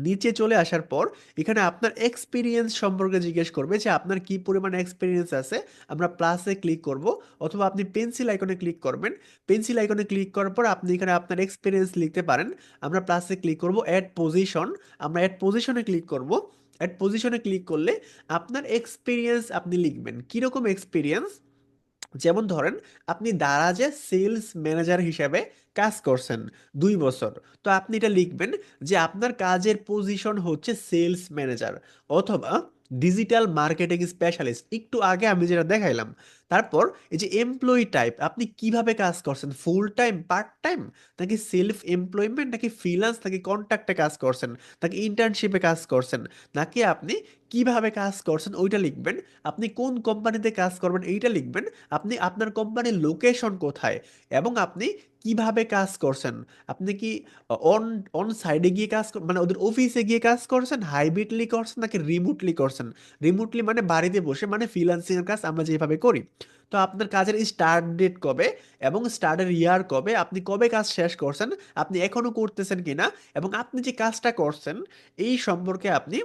নিচে চলে আসার পর এখানে আপনার এক্সপিরিয়েন্স সম্পর্কে জিজ্ঞেস করবে যে আপনার কি পরিমাণ এক্সপিরিয়েন্স আছে। আমরা প্লাসে ক্লিক করব, অথবা আপনি পেন্সিল আইকনে ক্লিক করবেন। পেন্সিল আইকনে ক্লিক করার পর আপনি এখানে আপনার এক্সপিরিয়েন্স লিখতে পারেন। আমরা প্লাসে ক্লিক করব, অ্যাড পজিশন, আমরা অ্যাড পজিশনে ক্লিক করব। অ্যাড পজিশনে ক্লিক করলে আপনার এক্সপিরিয়েন্স আপনি লিখবেন, কীরকম এক্সপিরিয়েন্স। যেমন ধরেন আপনি দারাজে সেলস ম্যানেজার হিসেবে কাজ করছেন 2 বছর, তো আপনি এটা লিখবেন যে আপনার কাজের পজিশন হচ্ছে সেলস ম্যানেজার অথবা ডিজিটাল মার্কেটিং স্পেশালিস্ট, একটু আগে আমি যেটা দেখাইলাম। তারপর এই যে এমপ্লয়ি টাইপ, আপনি কিভাবে কাজ করছেন, ফুল টাইম, পার্ট টাইম, নাকি সেলফ এমপ্লয়মেন্ট, নাকি ফ্রিল্যান্স, নাকি কন্ট্রাক্টে কাজ করছেন, নাকি ইন্টার্নশিপে কাজ করছেন, নাকি আপনি কিভাবে কাজ করছেন ওইটা লিখবেন। আপনি কোন কোম্পানিতে কাজ করবেন এইটা লিখবেন। আপনি আপনার কোম্পানির লোকেশন কোথায় এবং আপনি কিভাবে কাজ করছেন। আপনি কি অন অন সাইডে গিয়ে মানে ওদের অফিসে গিয়ে কাজ করছেন, হাইব্রিডলি করছেন, নাকি রিমোটলি করছেন। রিমোটলি মানে বাড়িতে বসে, মানে ফ্রিল্যান্সিং এর কাজ আমরা যেভাবে করি। তো আপনার কাজের স্টার্ট ডেট কবে এবং স্টার্টের ইয়ার কবে, আপনি কবে কাজ শেষ করছেন, আপনি এখনো করতেছেন কিনা, এবং আপনি যে কাজটা করছেন এই সম্পর্কে আপনি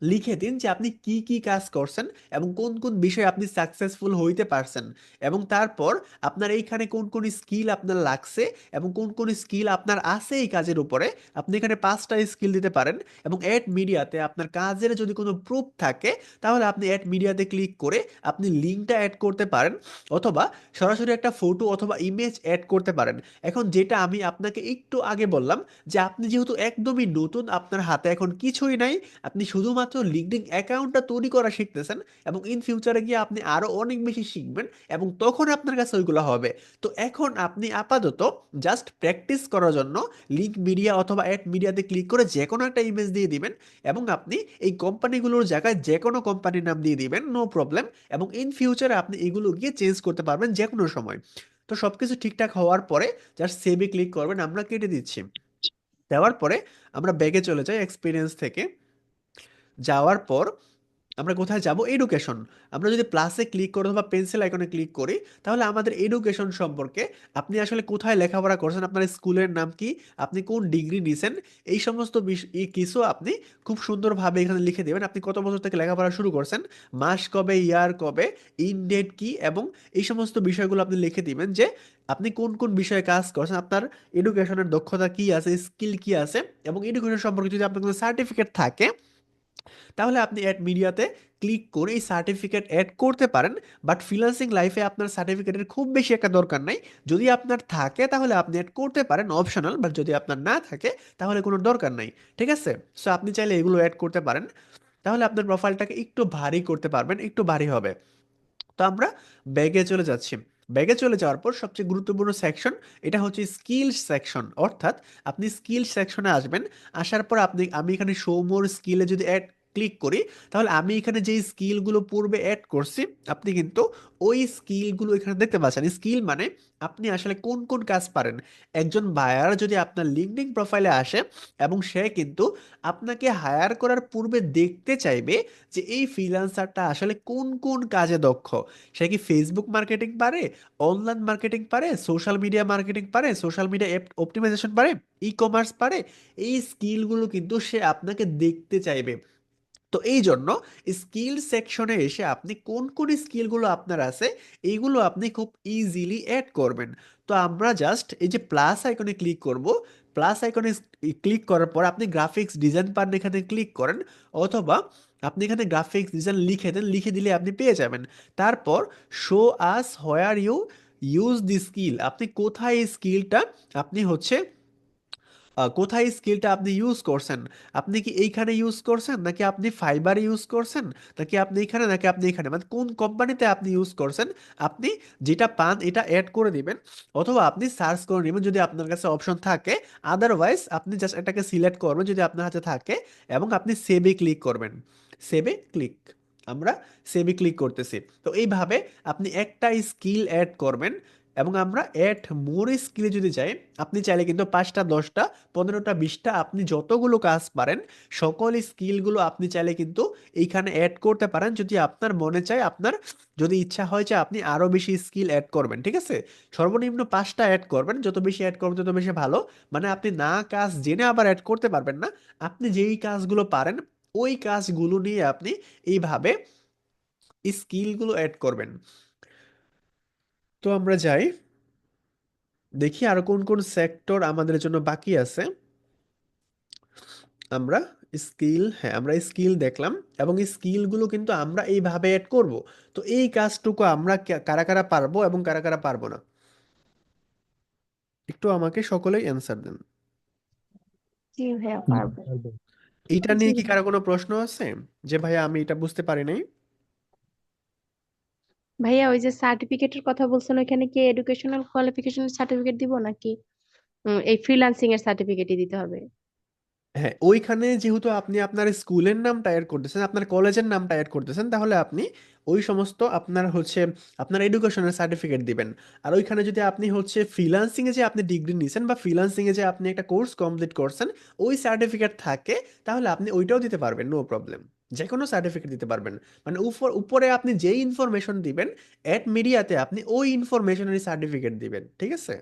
লিখে দিন যে আপনি কি কি কাজ করছেন এবং কোন কোন বিষয়ে আপনি সাকসেসফুল হইতে পারছেন। এবং তারপর আপনার এইখানে কোন কোন স্কিল আপনার লাগছে এবং কোন কোন স্কিল আপনার আছে এই কাজের উপরে, আপনি এখানে 5টা স্কিল দিতে পারেন। এবং অ্যাড মিডিয়াতে আপনার কাজের যদি কোনো প্রুফ থাকে তাহলে আপনি অ্যাড মিডিয়াতে ক্লিক করে আপনি লিঙ্কটা অ্যাড করতে পারেন, অথবা সরাসরি একটা ফটো অথবা ইমেজ অ্যাড করতে পারেন। এখন যেটা আমি আপনাকে একটু আগে বললাম যে আপনি যেহেতু একদমই নতুন, আপনার হাতে এখন কিছুই নাই, আপনি শুধুমাত্র শুধুমাত্র লিঙ্কডইন অ্যাকাউন্টটা তৈরি করা শিখতেছেন, এবং ইন ফিউচারে গিয়ে আপনি আরো অনেক বেশি শিখবেন, এবং তখন আপনার কাছে ওইগুলো হবে। তো এখন আপনি আপাতত জাস্ট প্র্যাকটিস করার জন্য লিঙ্ক মিডিয়া অথবা অ্যাড মিডিয়াতে ক্লিক করে যে কোনো একটা ইমেজ দিয়ে দিবেন, এবং আপনি এই কোম্পানিগুলোর জায়গায় যে কোনো কোম্পানির নাম দিয়ে দিবেন, নো প্রবলেম। এবং ইন ফিউচারে আপনি এগুলো গিয়ে চেঞ্জ করতে পারবেন যে কোনো সময়। তো সবকিছু ঠিকঠাক হওয়ার পরে জাস্ট সেভে ক্লিক করবেন, আমরা কেটে দিচ্ছি। দেওয়ার পরে আমরা ব্যাগে চলে যাই এক্সপিরিয়েন্স থেকে। যাওয়ার পর আমরা কোথায় যাব? এডুকেশন। আমরা যদি প্লাসে ক্লিক করি অথবা পেন্সিল আইকনে ক্লিক করি, তাহলে আমাদের এডুকেশন সম্পর্কে, আপনি আসলে কোথায় লেখাপড়া করছেন, আপনার স্কুলের নাম কি, আপনি কোন ডিগ্রি নিছেন, এই সমস্ত কিছু আপনি খুব সুন্দরভাবে এখানে লিখে দেবেন। আপনি কত বছর থেকে লেখাপড়া শুরু করছেন, মাস কবে, ইয়ার কবে, ইন ডেট কি, এবং এই সমস্ত বিষয়গুলো আপনি লিখে দিবেন যে আপনি কোন কোন বিষয়ে কাজ করছেন, আপনার এডুকেশনের দক্ষতা কি আছে, স্কিল কি আছে। এবং এডুকেশন সম্পর্কে যদি আপনার কোনো সার্টিফিকেট থাকে, তাহলে আপনি অ্যাড মিডিয়াতে ক্লিক করে এই সার্টিফিকেট অ্যাড করতে পারেন। বাট ফ্রিল্যান্সিং লাইফে আপনার সার্টিফিকেটের খুব বেশি একটা দরকার নাই। যদি আপনার থাকে তাহলে আপনি অ্যাড করতে পারেন, অপশনাল। বাট যদি আপনার না থাকে তাহলে কোনো দরকার নাই। ঠিক আছে? সো আপনি চাইলে এগুলো অ্যাড করতে পারেন, তাহলে আপনার প্রোফাইলটাকে একটু ভারী করতে পারবেন, একটু ভারী হবে। তো আমরা ব্যাগে চলে যাচ্ছি। ব্যাগে চলে যাওয়ার পর সবচেয়ে গুরুত্বপূর্ণ সেকশন, এটা হচ্ছে স্কিল সেকশন। অর্থাৎ আপনি স্কিল সেকশনে আসবেন। আসার পর আমি এখানে শো মোর স্কিলে যদি অ্যাড ক্লিক করি, তাহলে আমি এখানে যেই স্কিলগুলো পূর্বে অ্যাড করছি, আপনি কিন্তু ওই স্কিলগুলো এখানে দেখতে পাচ্ছেন। স্কিল মানে আপনি আসলে কোন কোন কাজ পারেন। একজন বায়ার যদি আপনার লিঙ্কডইন প্রোফাইলে আসে, এবং সে কিন্তু আপনাকে হায়ার করার পূর্বে দেখতে চাইবে যে এই ফ্রিল্যান্সারটা আসলে কোন কোন কাজে দক্ষ। সে কি ফেসবুক মার্কেটিং পারে, অনলাইন মার্কেটিং পারে, সোশ্যাল মিডিয়া মার্কেটিং পারে, সোশ্যাল মিডিয়া অ্যাপ অপটিমাইজেশন পারে, ই কমার্স পারে। এই স্কিলগুলো কিন্তু সে আপনাকে দেখতে চাইবে। তো এই জন্য স্কিল সেকশনে এসে আপনি কোন কোন স্কিলগুলো আপনার আছে, এইগুলো আপনি খুব ইজিলি অ্যাড করবেন। তো আমরা জাস্ট এই যে প্লাস আইকনে ক্লিক করব। প্লাস আইকনে ক্লিক করার পর আপনি গ্রাফিক্স ডিজাইন পারেন, এখানে ক্লিক করেন। অথবা আপনি এখানে গ্রাফিক্স ডিজাইন লিখে দেন, লিখে দিলে আপনি পেয়ে যাবেন। তারপর show us where you use the skill, আপনি কোথায় এই স্কিলটা আপনি হচ্ছে কোথায় স্কিলটা আপনি ইউজ করছেন। আপনি কি এইখানে ইউজ করছেন, নাকি আপনি ফাইবারে ইউজ করছেন, নাকি আপনি এখানে, নাকি আপনি এখানে, মানে কোন কোম্পানিতে আপনি ইউজ করছেন। আপনি যেটা পান এটা অ্যাড করে দিবেন, অথবা আপনি সার্চ করে নেবেন যদি আপনার কাছে অপশন থাকে। আদারওয়াইজ আপনি জাস্ট এটাকে সিলেক্ট করবেন যদি আপনার হাতে থাকে, এবং আপনি সেভে ক্লিক করবেন। সেভে ক্লিক, আমরা সেভে ক্লিক করতেছি। তো এইভাবে আপনি একটা স্কিল অ্যাড করবেন। এবং আমরা অ্যাড মোর স্কিলে যদি যাই, আপনি চাইলে কিন্তু 5টা, 10টা, 15টা, 20টা, আপনি যতগুলো কাজ পারেন সকল স্কিলগুলো আপনি চাইলে কিন্তু এইখানে অ্যাড করতে পারেন, যদি আপনার মনে চায়, আপনার যদি ইচ্ছা হয় যে আপনি আরো বেশি স্কিল অ্যাড করবেন। ঠিক আছে? সর্বনিম্ন 5টা অ্যাড করবেন, যত বেশি অ্যাড করবেন তত বেশি ভালো। মানে আপনি না কাজ জেনে আবার অ্যাড করতে পারবেন না। আপনি যেই কাজগুলো পারেন ওই কাজগুলো নিয়ে আপনি এইভাবে স্কিলগুলো অ্যাড করবেন। তো আমরা যাই, দেখি আর কোন কোন সেক্টর আমাদের জন্য বাকি আছে। আমরা স্কিল, হ্যাঁ আমরা স্কিল দেখলাম, এবং এই স্কিলগুলো কিন্তু আমরা এইভাবে অ্যাড করব। তো এই কাজটুকু আমরা কারা কারা পারবো এবং কারা কারা পারবো না, একটু আমাকে সকলেই অ্যান্সার দেন। জি ভাইয়া পারবো। এইটা জি নিয়ে কি কারো কোনো প্রশ্ন আছে, যে ভাইয়া আমি এটা বুঝতে পারি নাই? ভাইয়া, ওই যে সার্টিফিকেটের কথা বলছেন, ওইখানে কি এডুকেশনাল কোয়ালিফিকেশনের সার্টিফিকেট দিব, নাকি এই ফ্রিল্যান্সিং এর সার্টিফিকেটই দিতে হবে? হ্যাঁ, ওইখানে যেহেতু আপনি আপনার স্কুলের নামটা অ্যাড করতেছেন, আপনার কলেজের নামটা অ্যাড করতেছেন, তাহলে আপনি ওই সমস্ত আপনার হচ্ছে আপনার এডুকেশনের সার্টিফিকেট দিবেন। আর ওইখানে যদি আপনি হচ্ছে ফ্রিল্যান্সিং এ যে আপনি ডিগ্রি নিছেন, বা ফ্রিল্যান্সিং এ যে আপনি একটা কোর্স কমপ্লিট করছেন, ওই সার্টিফিকেট থাকে, তাহলে আপনি ওইটাও দিতে পারবেন, নো প্রবলেম। যে কোনো সার্টিফিকেট দিতে পারবেন। মানে উপরে আপনি যেই ইনফরমেশন দিবেন, অ্যাড মিডিয়াতে আপনি ওই ইনফরমেশনের সার্টিফিকেট দিবেন। ঠিক আছে?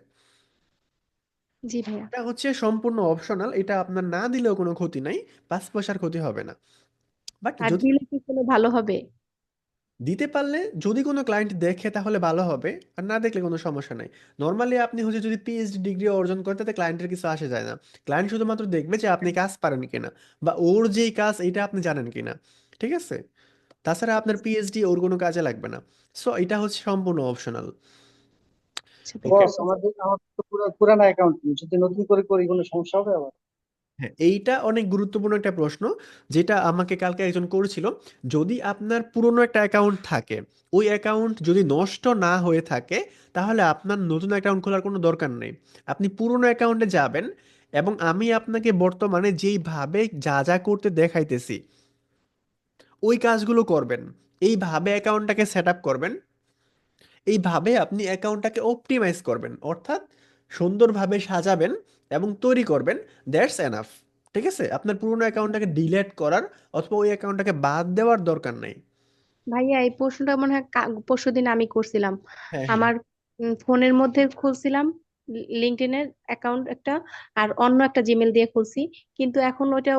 জি ভাইয়া। এটা হচ্ছে সম্পূর্ণ অপশনাল, এটা আপনার না দিলেও কোনো ক্ষতি নাই, 5 পয়সার ক্ষতি হবে না। বাট আর যদি দিলে কি কোনো ভালো হবে? দিতে পারলে, যদি কোনো ক্লায়েন্ট দেখে তাহলে ভালো হবে, আর না দেখলে কোনো সমস্যা নাই। নর্মালি আপনি হচ্ছে যদি পিএইচডি ডিগ্রি অর্জন করতে, তাতে ক্লায়েন্টের কিছু আসে যায় না। ক্লায়েন্ট শুধুমাত্র দেখবে যে আপনি কাজ পারেন কিনা, বা ওর যেই কাজ এটা আপনি জানেন কিনা। ঠিক আছে? তাছাড়া আপনার পিএইচডি ওর কোনো কাজে লাগবে না। সো এটা হচ্ছে সম্পূর্ণ অপশনাল। আচ্ছা, ঠিক ওকে। বস, আছে। আমার তো পুরো পুরানো অ্যাকাউন্ট, যদি নতুন করে করি কোনো সমস্যা হবে আবার? হ্যাঁ, এইটা অনেক গুরুত্বপূর্ণ একটা প্রশ্ন, যেটা আমাকে কালকে একজন করেছিল। যদি আপনার পুরনো একটা অ্যাকাউন্ট থাকে, ওই অ্যাকাউন্ট যদি নষ্ট না হয়ে থাকে, তাহলে আপনার নতুন অ্যাকাউন্ট খোলার কোনো দরকার নেই। আপনি পুরনো অ্যাকাউন্টে যাবেন, এবং আমি আপনাকে বর্তমানে যেইভাবে যা যা করতে দেখাইতেছি ওই কাজগুলো করবেন। এইভাবে অ্যাকাউন্টটাকে সেট আপ করবেন, এইভাবে আপনি অ্যাকাউন্টটাকে অপটিমাইজ করবেন, অর্থাৎ সুন্দরভাবে সাজাবেন এবং তৈরি করবেন। That's enough. ঠিক আছে, আপনার পুরোনো অ্যাকাউন্টটাকে ডিলিট করার অথবা ওই অ্যাকাউন্টটাকে বাদ দেওয়ার দরকার নেই। ভাইয়া এই প্রশ্নটা মনে হয় পরশুদিন আমি করছিলাম। হ্যাঁ, হ্যাঁ। আমার ফোনের মধ্যে খুলছিলাম লিঙ্কডইনের অ্যাকাউন্ট একটা, আর অন্য একটা জিমেল দিয়ে খুলছি। কিন্তু এখন ওইটা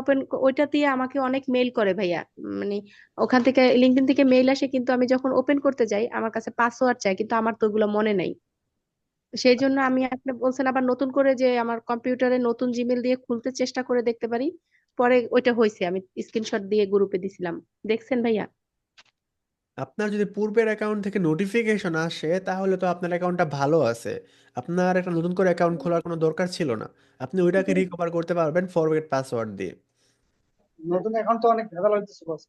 ওইটা দিয়ে আমাকে অনেক মেইল করে ভাইয়া। মানে ওখান থেকে লিঙ্কডইন থেকে মেইল আসে, কিন্তু আমি যখন ওপেন করতে যাই আমার কাছে পাসওয়ার্ড চাই, কিন্তু আমার তো ওগুলো মনে নাই। সেই জন্য আমি, আপনি বলছেন আবার নতুন করে যে আমার কম্পিউটারে নতুন জিমেল দিয়ে খুলতে চেষ্টা করে দেখতে পারি। পরে ওইটা হয়েছে, আমি স্ক্রিনশট দিয়ে গ্রুপে দিছিলাম। দেখছেন ভাইয়া? আপনার যদি পূর্বের অ্যাকাউন্ট থেকে নোটিফিকেশন আসে, তাহলে তো আপনার অ্যাকাউন্টটা ভালো আছে। আপনার একটা নতুন করে অ্যাকাউন্ট খোলার কোনো দরকার ছিল না। আপনি ওইটাকে রিকভার করতে পারবেন ফরগেট পাসওয়ার্ড দিয়ে। নতুন এখন তো অনেক ভেজাল হইতেছে বস।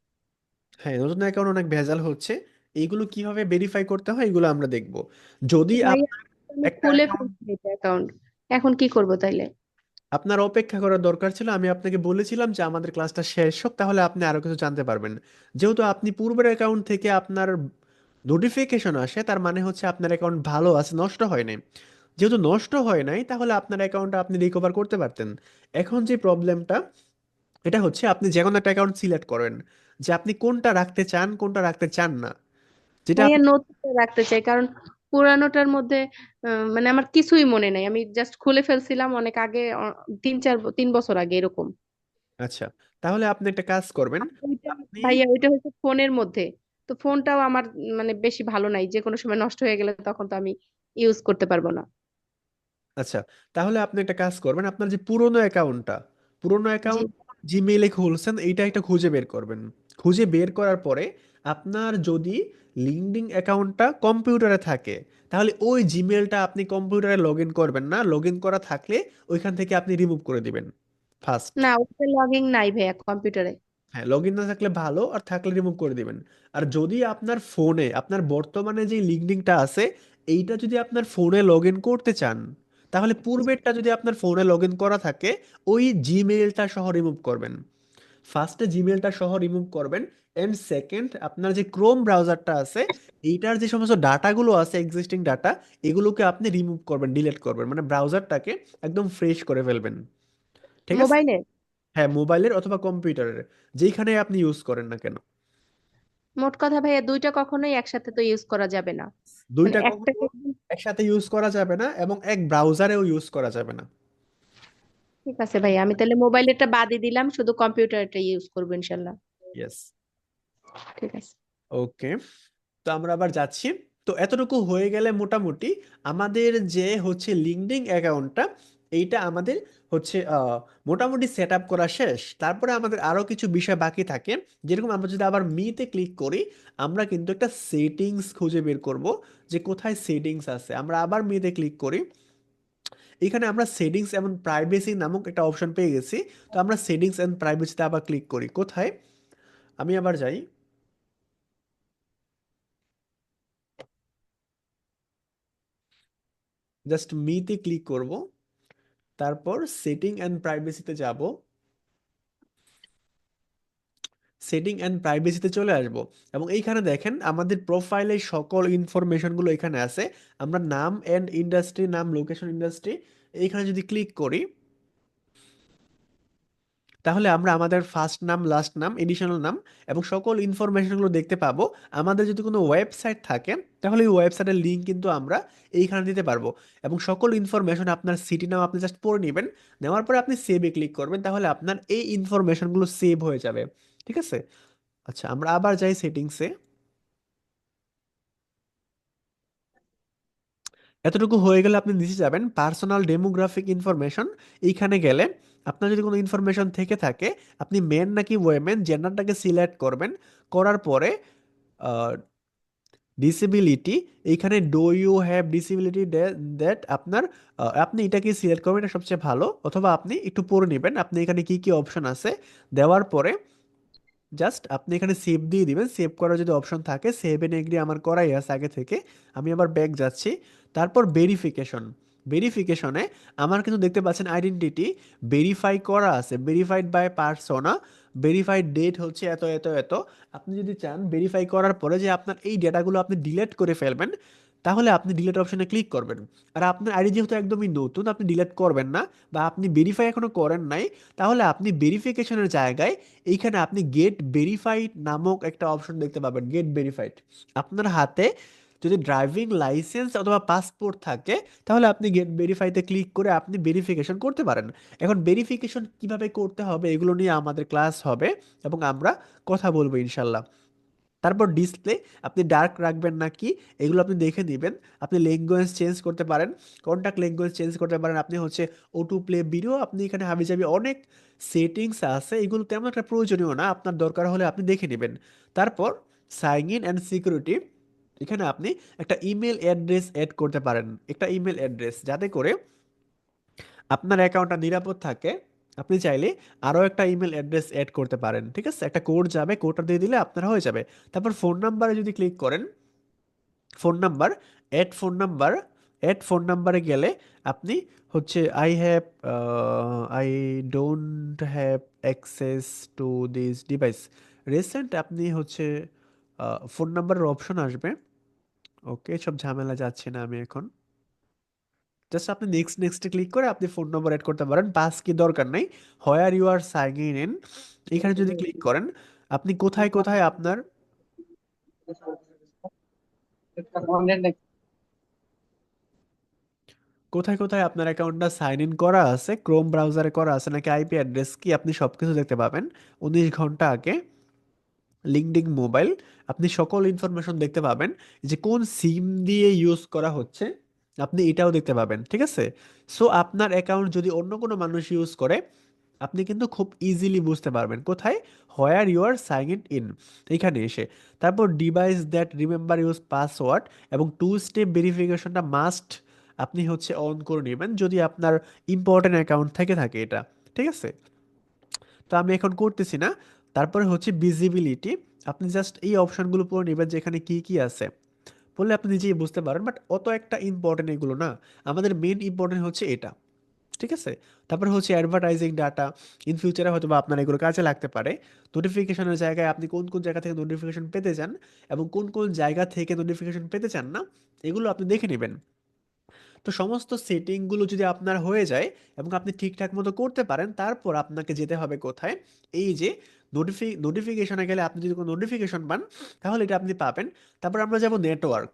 হ্যাঁ, নতুন অ্যাকাউন্ট অনেক ভেজাল হচ্ছে। এইগুলো কিভাবে ভেরিফাই করতে হয় এগুলো আমরা দেখব। যদি ভাইয়া আপনার আমি একটা খুলে অ্যাকাউন্ট, ফেলছি এটা অ্যাকাউন্ট, এখন কি করব তাইলে? আপনার অপেক্ষা করার দরকার ছিল। আমি আপনাকে বলেছিলাম যে আমাদের ক্লাসটা শেষ হোক, তাহলে আপনি আরো কিছু জানতে পারবেন। যেহেতু আপনি পূর্বের অ্যাকাউন্ট থেকে আপনার নোটিফিকেশন আসে, তার মানে হচ্ছে আপনার অ্যাকাউন্ট ভালো আছে, নষ্ট হয় নাই। যেহেতু নষ্ট হয় নাই, তাহলে আপনার অ্যাকাউন্টটা আপনি রিকভার করতে পারতেন। এখন যে প্রবলেমটা, এটা হচ্ছে আপনি যে কোনো একটা অ্যাকাউন্ট সিলেক্ট করেন, যে আপনি কোনটা রাখতে চান কোনটা রাখতে চান না। যেটা ভাইয়া আপনি, নতুনটা রাখতে চাই, কারণ পুরানোটার মধ্যে মানে আমার কিছুই মনে নাই। আমি জাস্ট খুলে ফেলছিলাম অনেক আগে, 3 বছর আগে এরকম। আচ্ছা, তাহলে আপনি একটা কাজ করবেন। আর ওইটা, আপনি, ভাইয়া ওইটা হচ্ছে ফোনের মধ্যে। তো ফোনটাও আমার মানে বেশি ভালো নাই, যে কোনো সময় নষ্ট হয়ে গেলে তখন তো আমি ইউজ করতে পারবো না। আচ্ছা, তাহলে আপনি একটা কাজ করবেন। আপনার যে পুরোনো অ্যাকাউন্টটা, পুরোনো জি। অ্যাকাউন্ট জিমেইলে খুলছেন, এইটা একটা খুঁজে বের করবেন। খুঁজে বের করার পরে আপনার যদি লিঙ্কডইন অ্যাকাউন্টটা কম্পিউটারে থাকে, তাহলে ওই জিমেলটা আপনি কম্পিউটারে লগ ইন করবেন না। লগ ইন করা থাকলে ওইখান থেকে আপনি রিমুভ করে দিবেন ফার্স্ট। না, ওটা লগইন নাই ভাইয়া কম্পিউটারে। হ্যাঁ, লগ ইন না থাকলে ভালো, আর থাকলে রিমুভ করে দিবেন। আর যদি আপনার ফোনে আপনার বর্তমানে যে লিঙ্কডইনটা আছে, এইটা যদি আপনার ফোনে লগ ইন করতে চান, তাহলে পূর্বেরটা যদি আপনার ফোনে লগ ইন করা থাকে, ওই জিমেইলটা সহ রিমুভ করবেন। ফার্স্টে জিমেইলটা সহ রিমুভ করবেন। এন্ড সেকেন্ড, আপনার যে ক্রোম ব্রাউজারটা আছে, এইটার যে সমস্ত ডাটাগুলো আছে, এক্সিস্টিং ডাটা, এগুলোকে আপনি রিমুভ করবেন, ডিলিট করবেন, মানে ব্রাউজারটাকে একদম ফ্রেশ করে ফেলবেন। ঠিক আছে? মোবাইলে? হ্যাঁ, মোবাইলের অথবা কম্পিউটারের, যেইখানে আপনি ইউজ করেন না কেন। মোট কথা ভাইয়া দুইটা কখনোই একসাথে তো ইউজ করা যাবে না। মানে দুইটা কখনো একটাকে। একসাথে ইউজ করা যাবে না, এবং এক ব্রাউজারেও ইউজ করা যাবে না। ঠিক আছে ভাইয়া, আমি তাহলে মোবাইলেরটা বাদই দিলাম, শুধু কম্পিউটারটা ইউজ করবো ইনশাল্লাহ। ইয়েস। ঠিক আছে। ওকে, তো আমরা আবার যাচ্ছি। তো এতটুকু হয়ে গেলে মোটামুটি আমাদের যে হচ্ছে লিঙ্কডইন অ্যাকাউন্টটা, এইটা আমাদের হচ্ছে মোটামুটি সেট আপ করা শেষ। তারপরে আমাদের আরো কিছু বিষয় বাকি থাকে। যেরকম আমরা যদি আবার মিতে ক্লিক করি, আমরা কিন্তু একটা সেটিংস খুঁজে বের করব, যে কোথায় সেটিংস আছে। আমরা আবার মিতে ক্লিক করি, এখানে আমরা সেটিংস এবং প্রাইভেসি নামক একটা অপশন পেয়ে গেছি। তো আমরা সেটিংস এন্ড প্রাইভেসিতে আবার ক্লিক করি। কোথায়, আমি আবার যাই, জাস্ট মিতে ক্লিক করব, তারপর সেটিং অ্যান্ড প্রাইভেসিতে যাব, সেটিং অ্যান্ড প্রাইভেসিতে চলে আসব। এবং এইখানে দেখেন আমাদের প্রোফাইলের সকল ইনফরমেশনগুলো এখানে আছে। আমরা নাম এন্ড ইন্ডাস্ট্রি, নাম, লোকেশন, ইন্ডাস্ট্রি, এইখানে যদি ক্লিক করি, তাহলে আমরা আমাদের ফার্স্ট নাম, লাস্ট নাম, এডিশনাল নাম এবং সকল ইনফরমেশনগুলো দেখতে পাবো। আমাদের যদি কোনো ওয়েবসাইট থাকে, তাহলে এই ওয়েবসাইটের লিঙ্ক কিন্তু আমরা এইখানে দিতে পারবো। এবং সকল ইনফরমেশন, আপনার সিটি নাম আপনি জাস্ট পড়ে নেবেন। নেওয়ার পরে আপনি সেভে ক্লিক করবেন, তাহলে আপনার এই ইনফরমেশনগুলো সেভ হয়ে যাবে। ঠিক আছে? আচ্ছা, আমরা আবার যাই সেটিংসে। এতটুকু হয়ে গেলে আপনি নিচে যাবেন, পার্সোনাল ডেমোগ্রাফিক ইনফরমেশন। এইখানে গেলে আপনার যদি কোনো ইনফরমেশন থেকে থাকে, আপনি মেন নাকি ওয়েমেন, জেন্ডারটাকে সিলেক্ট করবেন। করার পরে ডিসেবিলিটি, এইখানে do you have disability that আপনার আপনি এটাকে সিলেক্ট করবেন, এটা সবচেয়ে ভালো, অথবা আপনি একটু পড়ে নেবেন আপনি এখানে কি কি অপশন আছে। দেওয়ার পরে জাস্ট আপনি এখানে সেভ দিয়ে দিবেন। সেভ করার যদি অপশন থাকে, সেভ এন্ড এগ্রি আমার করাই আছে আগে থেকে। আমি আবার ব্যাক যাচ্ছি। তারপর ভেরিফিকেশন। ভেরিফিকেশনে আমার কিন্তু দেখতে পাচ্ছেন আইডেন্টিটি ভেরিফাই করা আছে, verified by persona, verified date হচ্ছে এত এত এত। আপনি যদি চান ভেরিফাই করার পরে যে আপনার এই ডেটাগুলো আপনি ডিলিট করে ফেলবেন, তাহলে আপনি ডিলিট অপশনে ক্লিক করবেন। আর আপনার আইডি যেহেতু একদমই নতুন, আপনি ডিলিট করবেন না, বা আপনি ভেরিফাই এখনো করেন নাই, তাহলে আপনি ভেরিফিকেশনের জায়গায় এইখানে আপনি গেট ভেরিফাইড নামক একটা অপশন দেখতে পাবেন, গেট ভেরিফাইড। আপনার হাতে যদি ড্রাইভিং লাইসেন্স অথবা পাসপোর্ট থাকে, তাহলে আপনি গেট ভেরিফাইতে ক্লিক করে আপনি ভেরিফিকেশন করতে পারেন। এখন ভেরিফিকেশন কিভাবে করতে হবে এগুলো নিয়ে আমাদের ক্লাস হবে, এবং আমরা কথা বলবো ইনশাল্লাহ। তারপর ডিসপ্লে, আপনি ডার্ক রাখবেন নাকি এগুলো আপনি দেখে নেবেন। আপনি ল্যাঙ্গুয়েজ চেঞ্জ করতে পারেন, কন্টাক্ট ল্যাঙ্গুয়েজ চেঞ্জ করতে পারেন, আপনি হচ্ছে অটো প্লে ভিডিও, আপনি এখানে হাবিজাবি অনেক সেটিংস আছে, এগুলো তেমন একটা প্রয়োজনীয় না, আপনার দরকার হলে আপনি দেখে নেবেন। তারপর সাইন ইন অ্যান্ড সিকিউরিটি, এখানে আপনি একটা ইমেল অ্যাড্রেস অ্যাড করতে পারেন, একটা ইমেল অ্যাড্রেস, যাতে করে আপনার অ্যাকাউন্টটা নিরাপদ থাকে। আপনি চাইলে আরও একটা ইমেল অ্যাড্রেস অ্যাড করতে পারেন, ঠিক আছে, একটা কোড যাবে, কোডটা দিয়ে দিলে আপনার হয়ে যাবে। তারপর ফোন নাম্বারে যদি ক্লিক করেন, ফোন নাম্বার, অ্যাড ফোন নাম্বারে গেলে আপনি হচ্ছে I don't have access to this device recent, আপনি হচ্ছে ফোন নাম্বারের অপশন আসবে। ওকে, সব ঝামেলা যাচ্ছে না আমি এখন। জাস্ট আপনি নেক্সট নেক্সটে ক্লিক করে আপনি ফোন নম্বর অ্যাড করতে পারেন, পাস কি দরকার নেই। Where you are signing in, এখানে যদি ক্লিক করেন, আপনি কোথায় কোথায় আপনার কোথায় কোথায় আপনার অ্যাকাউন্টটা সাইন ইন করা আছে, ক্রোম ব্রাউজারে করা আছে নাকি আইপি অ্যাড্রেস কি, আপনি সব কিছু দেখতে পাবেন। 19 ঘন্টা আগে লিঙ্কডিন মোবাইল, আপনি সকল ইনফরমেশন দেখতে পাবেন। যে কোন সিম দিয়ে ইউজ করা হচ্ছে আপনি এটাও দেখতে পাবেন, ঠিক আছে। সো আপনার অ্যাকাউন্ট যদি অন্য কোনো মানুষ ইউজ করে, আপনি কিন্তু খুব ইজিলি বুঝতে পারবেন কোথায়, where you are sign in, এখানে এসে। তারপর device that remember use password এবং টু স্টেপ ভেরিফিকেশনটা মাস্ট আপনি হচ্ছে অন করে নেবেন যদি আপনার ইম্পর্টেন্ট অ্যাকাউন্ট থেকে থাকে এটা, ঠিক আছে। তো আমি এখন করতেছি না। তারপরে হচ্ছে ভিজিবিলিটি, আপনি জাস্ট এই অপশনগুলো পড়ে নেবেন যে এখানে কি কি আছে, বললে আপনি নিজেই বুঝতে পারেন, বাট অত একটা ইম্পর্টেন্ট এগুলো না, আমাদের মেন ইম্পর্টেন্ট হচ্ছে এটা, ঠিক আছে। তারপর হচ্ছে অ্যাডভার্টাইজিং ডাটা, ইন ফিউচারে হয়তো বা আপনার এগুলো কাজে লাগতে পারে। নোটিফিকেশনের জায়গায় আপনি কোন কোন জায়গা থেকে নোটিফিকেশন পেতে চান এবং কোন কোন জায়গা থেকে নোটিফিকেশন পেতে চান না, এগুলো আপনি দেখে নেবেন। তো সমস্ত সেটিংগুলো যদি আপনার হয়ে যায় এবং আপনি ঠিকঠাক মতো করতে পারেন, তারপর আপনাকে যেতে হবে কোথায়, এই যে নোটিফিকেশনে গেলে আপনি যদি কোনো নোটিফিকেশন পান, তাহলে এটা আপনি পাবেন। তারপর আমরা যাব নেটওয়ার্ক।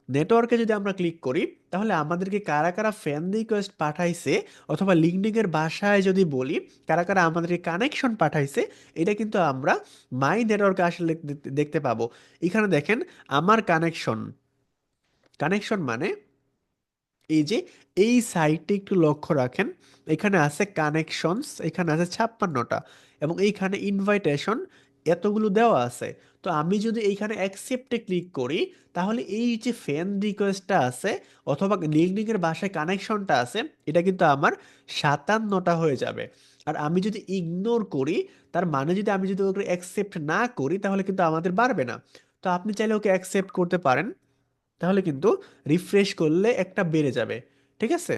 নেটওয়ার্কে যদি আমরা ক্লিক করি, তাহলে আমাদেরকে কারা কারা ফ্রেন্ড রিকোয়েস্ট পাঠাইছে, অথবা লিঙ্কডিনের ভাষায় যদি বলি কারা কারা আমাদেরকে কানেকশন পাঠাইছে, এটা কিন্তু আমরা মাই নেটওয়ার্কে আসলে দেখতে পাবো। এখানে দেখেন আমার কানেকশন, কানেকশন মানে এই যে এই সাইটে একটু লক্ষ্য রাখেন, এখানে আছে কানেকশনস, এখানে আছে 56টা, এবং এইখানে ইনভাইটেশন এতগুলো দেওয়া আছে। তো আমি যদি এইখানে অ্যাকসেপ্টে ক্লিক করি, তাহলে এই যে ফ্রেন্ড রিকোয়েস্টটা আছে অথবা লিঙ্কডিনের ভাষায় কানেকশনটা আছে, এটা কিন্তু আমার 57টা হয়ে যাবে। আর আমি যদি ইগনোর করি, তার মানে যদি আমি যদি ওকে অ্যাকসেপ্ট না করি, তাহলে কিন্তু আমাদের বাড়বে না। তো আপনি চাইলে ওকে অ্যাকসেপ্ট করতে পারেন, তাহলে কিন্তু রিফ্রেশ করলে একটা বেড়ে যাবে, ঠিক আছে।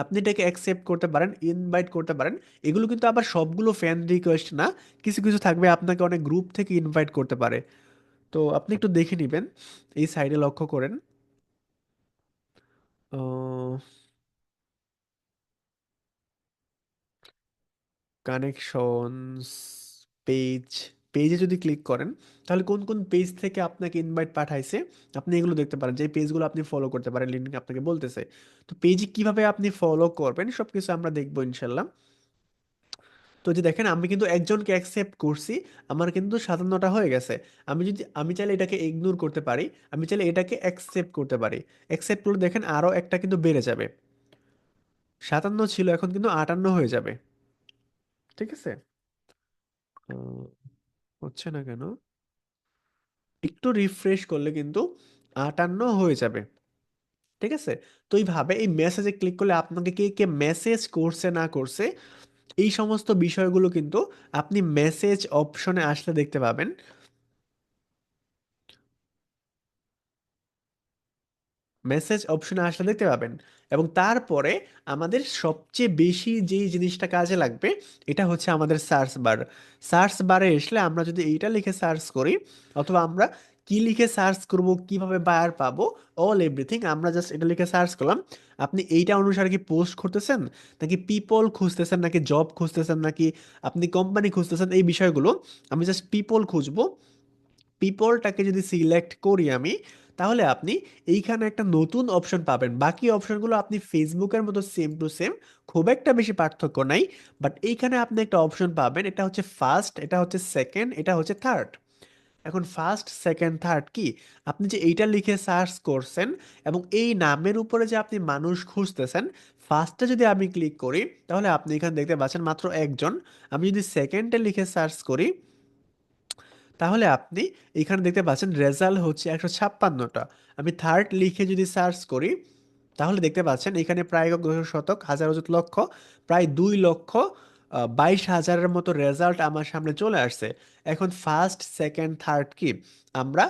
আপনি এটাকে অ্যাকসেপ্ট করতে পারেন, ইনভাইট করতে পারেন। এগুলো কিন্তু আবার সবগুলো ফ্যান রিকোয়েস্ট না, কিছু কিছু থাকবে আপনাকে অনেক গ্রুপ থেকে ইনভাইট করতে পারে। তো আপনি একটু দেখে নেবেন, এই সাইডে লক্ষ্য করেন। কানেকশনস, পেজ, পেজে যদি ক্লিক করেন, তাহলে কোন কোন পেজ থেকে আপনাকে ইনভাইট পাঠাইছে আপনি এগুলো দেখতে পারেন, যে পেজগুলো আপনি ফলো করতে পারেন, লিঙ্ক আপনাকে বলতেছে। তো পেজে কিভাবে আপনি ফলো করবেন সবকিছু আমরা দেখবো ইনশাল্লাহ। তো যে দেখেন আমি কিন্তু একজনকে অ্যাকসেপ্ট করছি, আমার কিন্তু 57টা হয়ে গেছে। আমি চাইলে এটাকে ইগনোর করতে পারি, আমি চাইলে এটাকে অ্যাকসেপ্ট করতে পারি। অ্যাকসেপ্ট করলে দেখেন আরো একটা কিন্তু বেড়ে যাবে, 57 ছিল এখন কিন্তু 58 হয়ে যাবে, ঠিক আছে। আহ, হচ্ছে না কেন, একটু রিফ্রেশ করলে কিন্তু 58 হয়ে যাবে। ঠিক আছে? তো এইভাবে এই মেসেজে ক্লিক করলে আপনাকে কে কে মেসেজ করছে না করছে এই সমস্ত বিষয়গুলো কিন্তু আপনি মেসেজ অপশনে আসলে দেখতে পাবেন। মেসেজ অপশনে আসলে দেখতে পাবেন। এবং তারপরে আমাদের সবচেয়ে বেশি যেই জিনিসটা কাজে লাগবে এটা হচ্ছে আমাদের সার্চ বার। সার্চ বারে আসলে আমরা যদি এইটা লিখে সার্চ করি, অথবা আমরা কি লিখে সার্চ করব, কিভাবে বায়ার পাবো, অল এভরিথিং আমরা জাস্ট এটা লিখে সার্চ করলাম। আপনি এইটা অনুসারে কি পোস্ট করতেছেন, নাকি পিপল খুঁজতেছেন, নাকি জব খুঁজতেছেন, নাকি আপনি কোম্পানি খুঁজতেছেন, এই বিষয়গুলো আমি জাস্ট পিপল খুঁজবো। পিপলটাকে যদি সিলেক্ট করি আমি, তাহলে আপনি এইখানে একটা নতুন অপশন পাবেন। বাকি অপশনগুলো আপনি ফেসবুকের মতো সেম টু সেম, খুব একটা বেশি পার্থক্য নাই। বাট এইখানে আপনি একটা অপশন পাবেন, এটা হচ্ছে ফার্স্ট, এটা হচ্ছে সেকেন্ড, এটা হচ্ছে থার্ড। এখন ফার্স্ট সেকেন্ড থার্ড কি, আপনি যে এইটা লিখে সার্চ করছেন এবং এই নামের উপরে যে আপনি মানুষ খুঁজতেছেন, ফার্স্টে যদি আমি ক্লিক করি তাহলে আপনি এখানে দেখতে পাচ্ছেন মাত্র একজন। আমি যদি সেকেন্ডে লিখে সার্চ করি তাহলে আপনি এখানে দেখতে পাচ্ছেন রেজাল্ট হচ্ছে 156টা। আমি থার্ড লিখে যদি সার্চ করি তাহলে দেখতে পাচ্ছেন এখানে প্রায় একক দশক শতক হাজার অযুত লক্ষ, প্রায় 2,22,000-এর মতো রেজাল্ট আমার সামনে চলে আসছে। এখন ফার্স্ট সেকেন্ড থার্ড কি, আমরা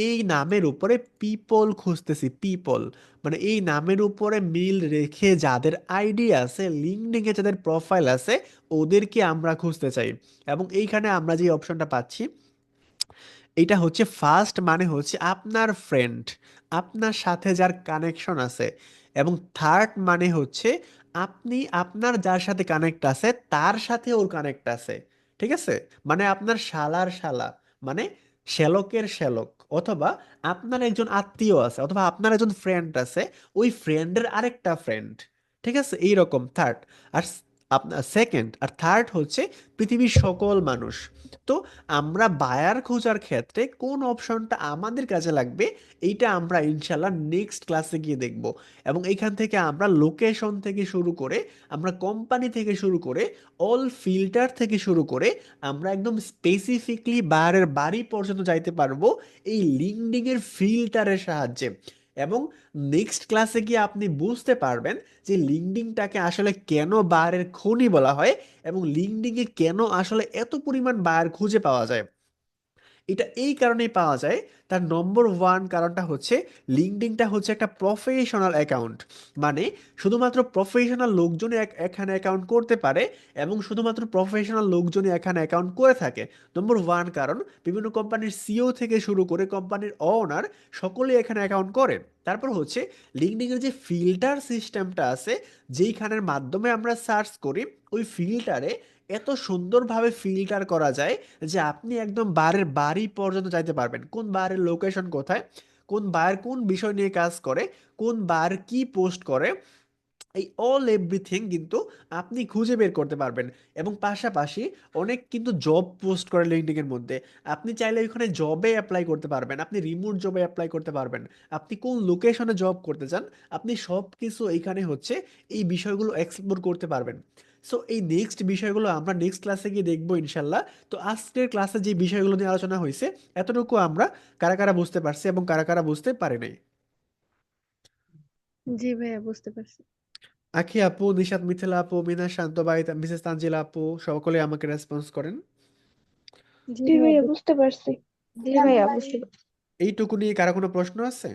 এই নামের উপরে পিপল খুঁজতেছি। পিপল মানে এই নামের উপরে মিল রেখে যাদের আইডি আছে, লিঙ্কডইনে যাদের প্রোফাইল আছে, ওদেরকে আমরা খুঁজতে চাই। এবং এইখানে আমরা যে অপশনটা পাচ্ছি এটা হচ্ছে ফার্স্ট, মানে হচ্ছে আপনার ফ্রেন্ড, আপনার সাথে যার কানেকশন আছে। এবং থার্ড মানে হচ্ছে আপনি আপনার যার সাথে কানেক্ট আছে তার সাথে ওর কানেক্ট আছে। ঠিক আছে? মানে আপনার শালার শালা, মানে শ্যালকের শ্যালক, অথবা আপনার একজন আত্মীয় আছে, অথবা আপনার একজন ফ্রেন্ড আছে, ওই ফ্রেন্ডের আরেকটা ফ্রেন্ড। ঠিক আছে? এইরকম থার্ড। আর আপনার সেকেন্ড আর থার্ড হচ্ছে পৃথিবীর সকল মানুষ। তো আমরা বায়ার খোঁজার ক্ষেত্রে কোন অপশনটা আমাদের কাজে লাগবে এইটা আমরা ইনশাল্লাহ নেক্সট ক্লাসে গিয়ে দেখব। এবং এইখান থেকে আমরা লোকেশন থেকে শুরু করে, আমরা কোম্পানি থেকে শুরু করে, অল ফিল্টার থেকে শুরু করে, আমরা একদম স্পেসিফিকলি বায়ারের বাড়ি পর্যন্ত যাইতে পারবো এই লিঙ্কডিং এর ফিল্টারের সাহায্যে। এবং নেক্সট ক্লাসে গিয়ে আপনি বুঝতে পারবেন যে লিঙ্কডিংটাকে আসলে কেন বায়ারের খনি বলা হয়, এবং লিঙ্কডিনে কেন আসলে এত পরিমাণ বায়ার খুঁজে পাওয়া যায়। এটা এই কারণেই পাওয়া যায়, তার নম্বর ওয়ান কারণটা হচ্ছে লিঙ্কডইনটা হচ্ছে একটা প্রফেশনাল অ্যাকাউন্ট। মানে শুধুমাত্র প্রফেশনাল লোকজনই এখানে অ্যাকাউন্ট করতে পারে, এবং শুধুমাত্র প্রফেশনাল লোকজনই এখানে অ্যাকাউন্ট করে থাকে। নম্বর ওয়ান কারণ, বিভিন্ন কোম্পানির সিইও থেকে শুরু করে কোম্পানির ওনার সকলেই এখানে অ্যাকাউন্ট করে। তারপর হচ্ছে লিঙ্কডইনের যে ফিল্টার সিস্টেমটা আছে, যেইখানের মাধ্যমে আমরা সার্চ করি, ওই ফিল্টারে এত সুন্দরভাবে ফিল্টার করা যায় যে আপনি একদম বারের বাড়ি পর্যন্ত যাইতে পারবেন, কোন বারের লোকেশন কোথায়, কোন বার কোন বিষয় নিয়ে কাজ করে, কোন বার কি পোস্ট করে, এই অল এভরিথিং কিন্তু আপনি খুঁজে বের করতে পারবেন। এবং পাশাপাশি অনেক কিন্তু জব পোস্ট করে লিঙ্কডইন এর মধ্যে, আপনি চাইলে ওখানে জবে অ্যাপ্লাই করতে পারবেন, আপনি রিমোট জবে অ্যাপ্লাই করতে পারবেন, আপনি কোন লোকেশনে জব করতে চান, আপনি সব কিছু এইখানে হচ্ছে এই বিষয়গুলো এক্সপ্লোর করতে পারবেন। সো এই নেক্সট বিষয়গুলো আমরা নেক্সট ক্লাসে গিয়ে দেখবো ইনশাল্লাহ। তো আজকের ক্লাসে যে বিষয়গুলো নিয়ে আলোচনা হয়েছে, এতটুকু আমরা কারা কারা বুঝতে পারছি এবং কারা কারা বুঝতে পারি নাই? জি ভাইয়া, বুঝতে পারছি। আখি আপু, নিশাত, মিথিলা আপু, মিনা, শান্ত ভাই, মিসেস তানজিলা আপু, সকলে আমাকে রেসপন্স করেন। জি জি ভাইয়া, ভাইয়া বুঝতে পারছি। জি ভাইয়া, বুঝতে পারছি। এইটুকু নিয়ে কারো কোনো প্রশ্ন আছে?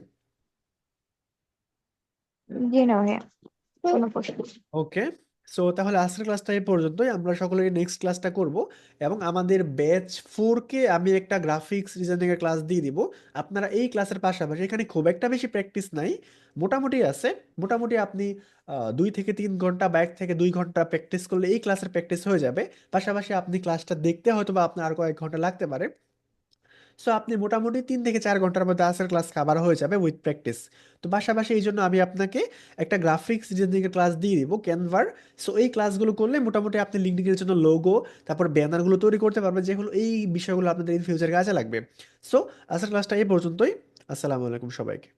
জি না ভাইয়া, কোনো প্রশ্ন নেই। ওকে। সো তাহলে আজকের ক্লাসটা এই পর্যন্তই, আমরা সকলে নেক্সট ক্লাসটা করব। এবং আমাদের ব্যাচ 4 কে আমি একটা গ্রাফিক্স ডিজাইনিং এর ক্লাস দিয়ে দিব। আপনারা এই ক্লাসের পাশাপাশি, এখানে খুব একটা বেশি প্র্যাকটিস নাই, মোটামুটি আছে। মোটামুটি আপনি 2 থেকে 3 ঘন্টা বা 1 থেকে 2 ঘন্টা প্র্যাকটিস করলে এই ক্লাসের প্র্যাকটিস হয়ে যাবে। পাশাপাশি আপনি ক্লাসটা দেখতে হয়তো বা আপনার আর কয়েক ঘন্টা লাগতে পারে। সো আপনি মোটামুটি 3 থেকে 4 ঘন্টার মধ্যে আসার ক্লাস কাভার হয়ে যাবে উইথ প্র্যাকটিস। তো পাশাপাশি এই জন্য আমি আপনাকে একটা গ্রাফিক্স ডিজাইনিং এর ক্লাস দিয়ে দিব, ক্যানভার। সো এই ক্লাসগুলো করলে মোটামুটি আপনি লিঙ্কডইন এর জন্য লোগো, তারপর ব্যানারগুলো তৈরি করতে পারবেন, যেগুলো এই বিষয়গুলো আপনাদের ইন ফিউচার কাজে লাগবে। সো আজকের ক্লাসটা এই পর্যন্তই। আসসালামু আলাইকুম সবাইকে।